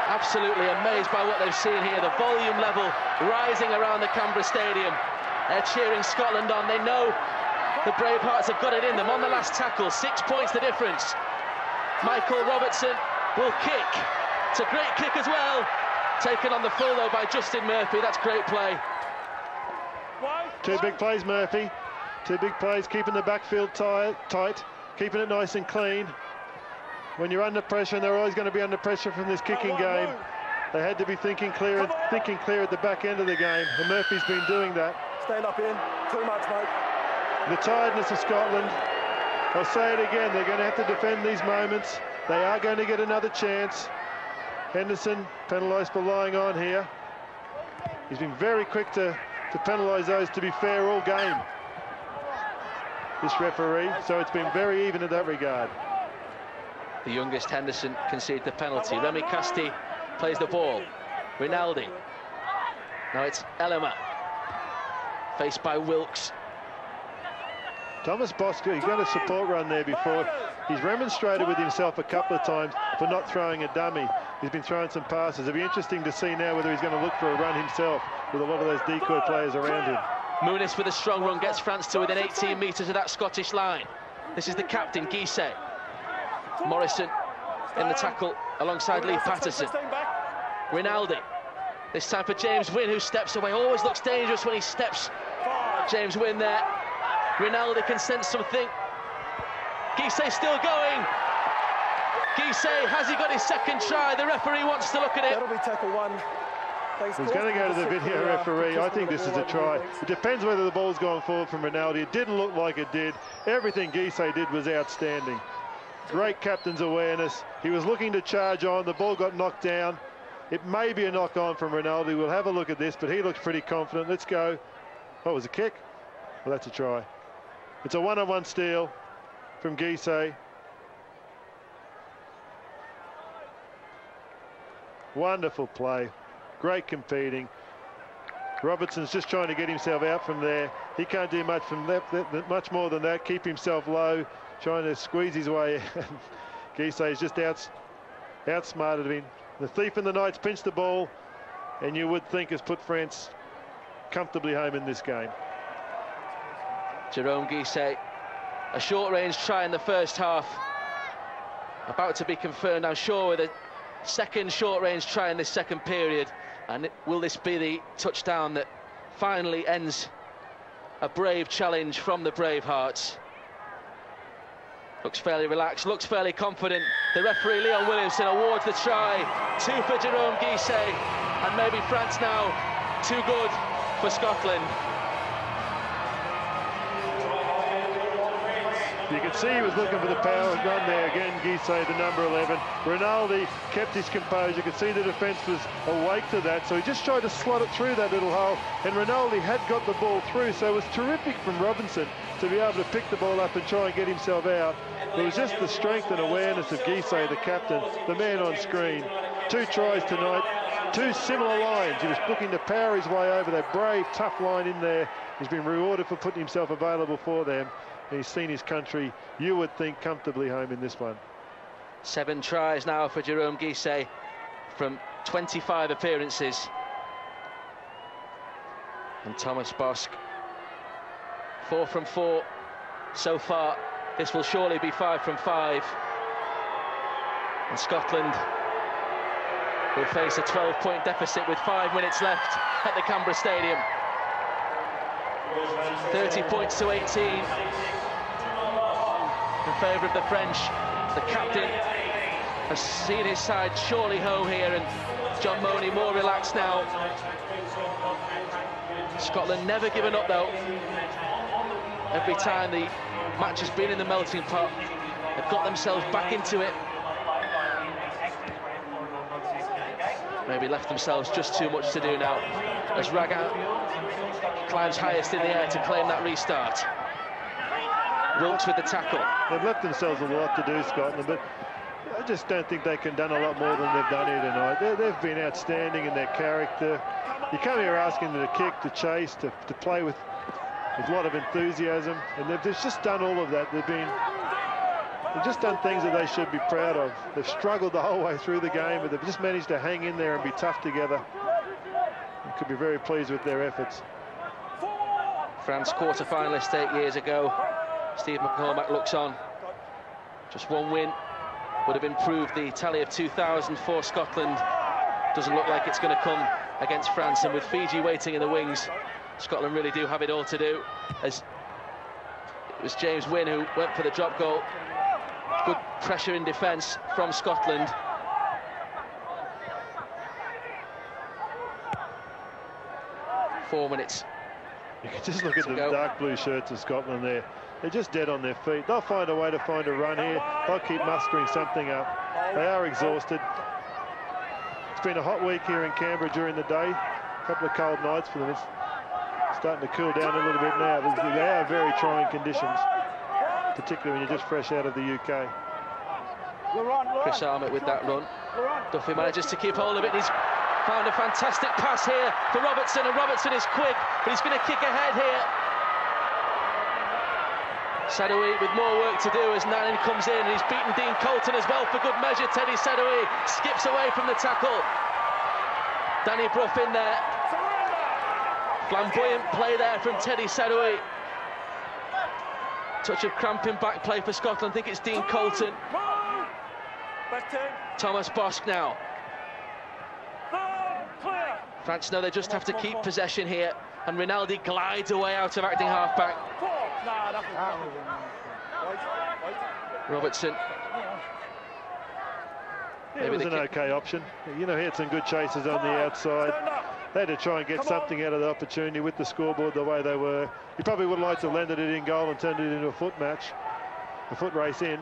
absolutely amazed by what they've seen here. The volume level rising around the Canberra Stadium. They're cheering Scotland on. They know the Bravehearts have got it in them. On the last tackle, 6 points the difference. Michael Robertson will kick. It's a great kick as well. Taken on the full, though, by Justin Murphy. That's great play. Two big plays, Murphy. Two big plays, keeping the backfield tight, keeping it nice and clean. When you're under pressure, and they're always going to be under pressure from this kicking game, they had to be thinking clear at the back end of the game, and Murphy's been doing that. Stand up in. Too much, mate. The tiredness of Scotland. I'll say it again, they're going to have to defend these moments. They are going to get another chance. Henderson penalised for lying on here. He's been very quick to penalise those, to be fair, all game, this referee, so it's been very even in that regard. The youngest Henderson conceded the penalty. Remy Casti plays the ball. Rinaldi. Now it's Elema. Faced by Wilkes. Thomas Bosk, he got a support run there before. He's remonstrated with himself a couple of times for not throwing a dummy. He's been throwing some passes. It'll be interesting to see now whether he's going to look for a run himself with a lot of those decoy players around him. Muniz with a strong run gets France to within 18 metres of that Scottish line. This is the captain, Guisset. Morrison in the tackle alongside Lee Patterson. Rinaldi. This time for James Wynne, who steps away. Always looks dangerous when he steps. James Wynne there. Rinaldi can sense something. Guisset still going. Guisset, has he got his second try? The referee wants to look at it. That'll be tackle one. He's going to go to the video referee. I think this is a try. It depends whether the ball's gone forward from Rinaldi. It didn't look like it did. Everything Guisset did was outstanding. Great captain's awareness. He was looking to charge on. The ball got knocked down. It may be a knock on from Rinaldi. We'll have a look at this, but he looks pretty confident. Let's go. Oh, it was a kick? Well, that's a try. It's a one-on-one steal from Guisset. Wonderful play. Great competing. Robertson's just trying to get himself out from there. He can't do much from that, much more than that. Keep himself low, trying to squeeze his way. Guisset's just outsmarted him. The thief in the night's pinched the ball, and you would think has put France comfortably home in this game. Jerome Guisset, a short-range try in the first half. About to be confirmed, I'm sure, with a second short-range try in this second period. And will this be the touchdown that finally ends a brave challenge from the Bravehearts? Looks fairly relaxed, looks fairly confident. The referee, Leon Williamson, awards the try. 2 for Jerome Guisset, and maybe France now too good for Scotland. You can see he was looking for the power run there again. Guisset, the number 11. Rinaldi kept his composure. You could see the defence was awake to that, so he just tried to slot it through that little hole, and Rinaldi had got the ball through, so it was terrific from Robinson to be able to pick the ball up and try and get himself out. It was just the strength and awareness of Guisset, the captain, the man on screen. 2 tries tonight, 2 similar lines. He was looking to power his way over that brave, tough line in there. He's been rewarded for putting himself available for them. And he's seen his country, you would think, comfortably home in this one. 7 tries now for Jerome Guisset from 25 appearances. And Thomas Bosk, 4 from 4 so far. This will surely be 5 from 5. And Scotland will face a 12-point deficit with 5 minutes left at the Canberra Stadium. 30 points to 18 in favour of the French. The captain has seen his side surely home here, and John Money more relaxed now. Scotland never given up though. every time the match has been in the melting pot. They've got themselves back into it. Maybe left themselves just too much to do now, as Raga climbs highest in the air to claim that restart. Wilkes with the tackle. They've left themselves a lot to do, Scotland, but I just don't think they can done a lot more than they've done here tonight. They've been outstanding in their character. You come here asking them to kick, to chase, to play with a lot of enthusiasm, and they've just done all of that. They've just done things that they should be proud of. They've struggled the whole way through the game, but they've just managed to hang in there and be tough together. They could be very pleased with their efforts. France quarter-finalist 8 years ago. Steve McCormack looks on. Just one win would have improved the tally of 2000 for Scotland. Doesn't look like it's going to come against France, and with Fiji waiting in the wings, Scotland really do have it all to do. As it was James Wynne who went for the drop goal. Good pressure in defence from Scotland. Four minutes. You can just look at the dark blue shirts of Scotland there. They're just dead on their feet. They'll find a way to find a run here. They'll keep mustering something up. They are exhausted. It's been a hot week here in Canberra during the day. A couple of cold nights for them. It's starting to cool down a little bit now. They are very trying conditions, particularly when you're just fresh out of the UK. Chris Armitt with that run. Duffy manages to keep hold of it. He's found a fantastic pass here for Robertson, and Robertson is quick, but he's going to kick ahead here. Sadoui with more work to do as Nanin comes in, and he's beaten Dean Colton as well for good measure. Teddy Sadoui skips away from the tackle. Danny Brough in there. Flamboyant play there from Teddy Sadoui. Touch of cramping back play for Scotland. I think it's Dean Colton. Thomas Bosk now. France know they just have to keep possession here, and Rinaldi glides away out of acting halfback. Robertson. It was an okay option. You know, he had some good chases on the outside. They had to try and get something out of the opportunity with the scoreboard the way they were. He probably would have liked to have landed it in goal and turned it into a foot match, a foot race in.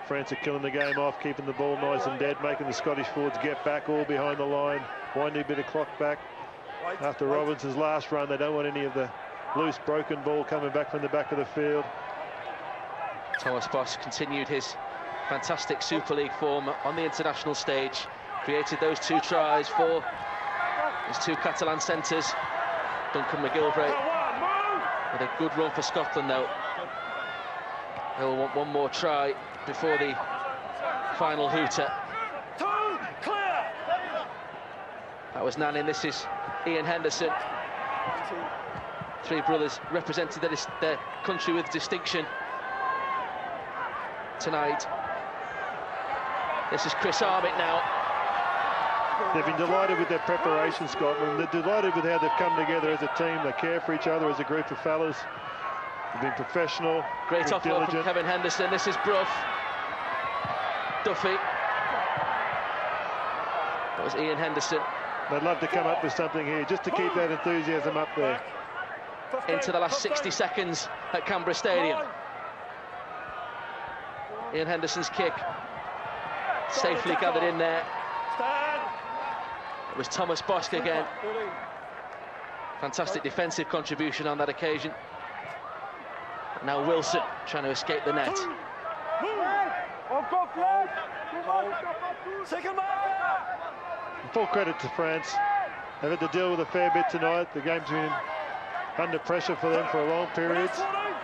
France are killing the game off, keeping the ball nice and dead, making the Scottish forwards get back all behind the line, winding a bit of clock back. After Robinson's last run, they don't want any of the loose, broken ball coming back from the back of the field. Thomas Bosk continued his fantastic Super League form on the international stage, created those two tries for his two Catalan centres. Duncan McGilvray with a good run for Scotland though. They'll want one more try before the final hooter. That was Nanin, this is Ian Henderson. Three brothers represented their country with distinction tonight. This is Chris Armitt now. They've been delighted with their preparation, Scotland. They're delighted with how they've come together as a team. They care for each other as a group of fellas. They've been professional. Great offload from Kevin Henderson. This is Brough. Duffy. That was Ian Henderson. They'd love to come up with something here, just to keep that enthusiasm up there. Into the last 60 seconds at Canberra Stadium. Ian Henderson's kick. Safely gathered in there. It was Thomas Bosk again. Fantastic defensive contribution on that occasion. Now Wilson trying to escape the net. Full credit to France. They've had to deal with a fair bit tonight. The game's been under pressure for them for a long period.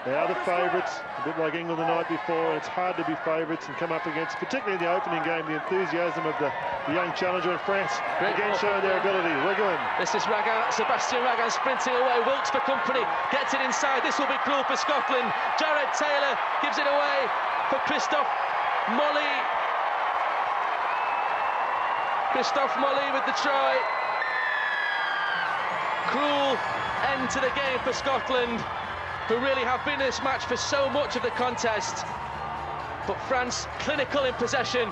They are the favourites, a bit like England the night before, and it's hard to be favourites and come up against, particularly in the opening game, the enthusiasm of the young challenger in France. Great again showing their ability. Wiggling. This is Ragan, Sebastian Ragan sprinting away. Wilkes for company, gets it inside. This will be cruel for Scotland. Jared Taylor gives it away for Christophe Molly. Christophe Molly with the try. Cruel end to the game for Scotland, who really have been in this match for so much of the contest. But France clinical in possession,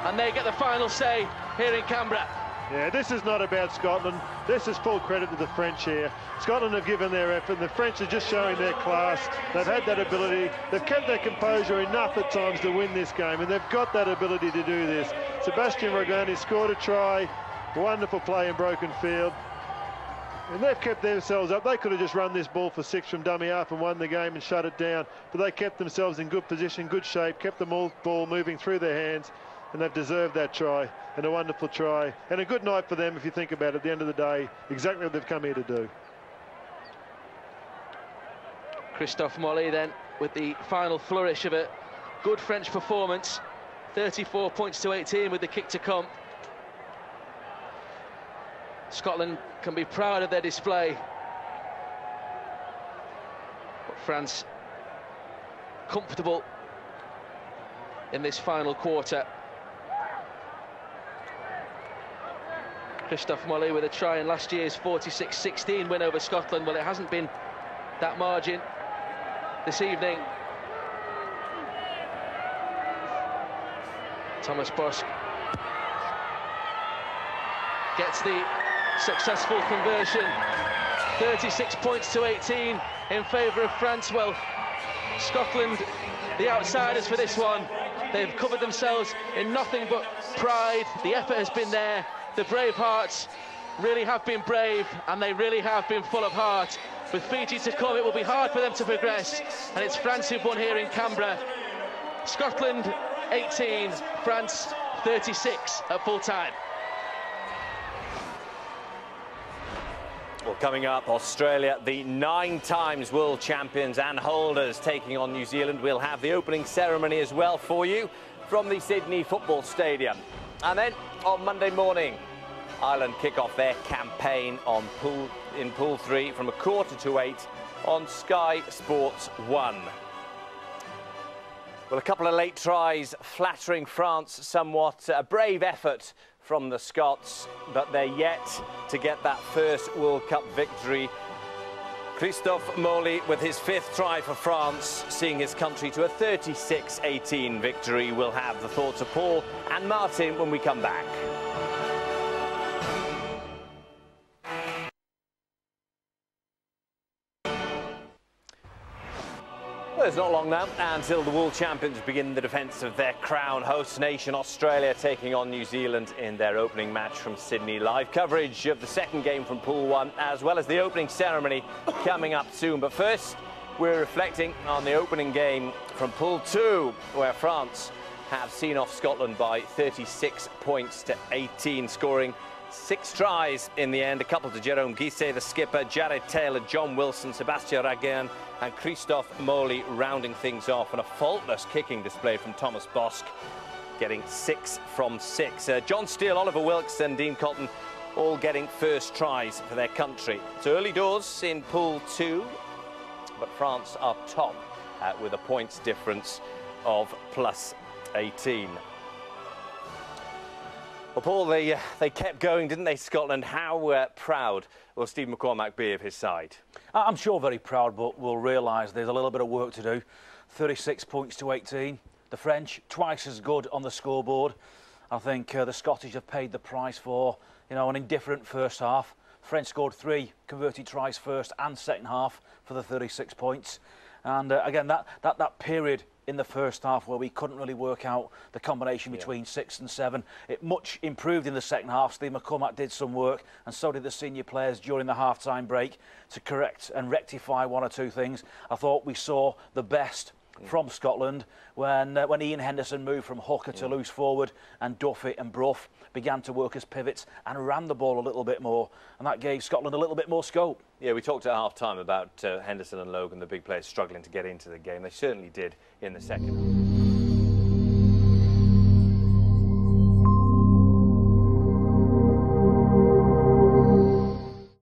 and they get the final say here in Canberra. Yeah, this is not about Scotland. This is full credit to the French here. Scotland have given their effort, and the French are just showing their class. They've had that ability. They've kept their composure enough at times to win this game, and they've got that ability to do this. Sebastian Rogani scored a try. Wonderful play in broken field. And they've kept themselves up. They could have just run this ball for 6 from dummy half and won the game and shut it down. But they kept themselves in good position, good shape, kept the ball moving through their hands, and they've deserved that try, and a wonderful try. And a good night for them, if you think about it, at the end of the day, exactly what they've come here to do. Christophe Molly then with the final flourish of a good French performance. 34 points to 18 with the kick to come. Scotland can be proud of their display. But France comfortable in this final quarter. Christophe Molly with a try in last year's 46-16 win over Scotland. Well, it hasn't been that margin this evening. Thomas Bosk gets the successful conversion. 36 points to 18 in favour of France. Well, Scotland, the outsiders for this one, they've covered themselves in nothing but pride. The effort has been there. The brave hearts really have been brave, and they really have been full of heart. With Fiji to come, it will be hard for them to progress, and it's France who've won here in Canberra. Scotland 18, France 36 at full time. Well, coming up, Australia, the 9 times world champions and holders, taking on New Zealand. We'll have the opening ceremony as well for you from the Sydney Football Stadium. And then on Monday morning, Ireland kick off their campaign in Pool 3 from 7:45 on Sky Sports 1. Well, a couple of late tries flattering France somewhat. A brave effort from the Scots, but they're yet to get that first World Cup victory. Christophe Molly with his 5th try for France, seeing his country to a 36-18 victory. We'll have the thoughts of Paul and Martin when we come back. Well, it's not long now until the world champions begin the defence of their crown. Host nation Australia taking on New Zealand in their opening match from Sydney. Live coverage of the second game from Pool 1, as well as the opening ceremony coming up soon. But first, we're reflecting on the opening game from Pool 2, where France have seen off Scotland by 36 points to 18, scoring 6 tries in the end. A couple to Jerome Guisset, the skipper, Jared Taylor, John Wilson, Sebastian Raguin and Christophe Molly rounding things off, and a faultless kicking display from Thomas Bosk, getting 6 from 6. John Steele, Oliver Wilkes and Dean Colton all getting first tries for their country. So early doors in Pool 2, but France are top with a points difference of plus 18. Well, Paul, they kept going, didn't they, Scotland? How proud will Steve McCormack be of his side? I'm sure very proud, but we'll realise there's a little bit of work to do. 36 points to 18. The French, twice as good on the scoreboard. I think the Scottish have paid the price for, an indifferent first half. French scored 3 converted tries first and second half for the 36 points. And again, that period in the first half where we couldn't really work out the combination between 6 and 7. It much improved in the second half. Steve McCormack did some work, and so did the senior players during the half-time break to correct and rectify 1 or 2 things. I thought we saw the best from Scotland when Ian Henderson moved from hooker to loose forward, and Duffy and Brough began to work as pivots and ran the ball a little bit more, and that gave Scotland a little bit more scope. Yeah, we talked at half-time about Henderson and Logan, the big players, struggling to get into the game. They certainly did in the second.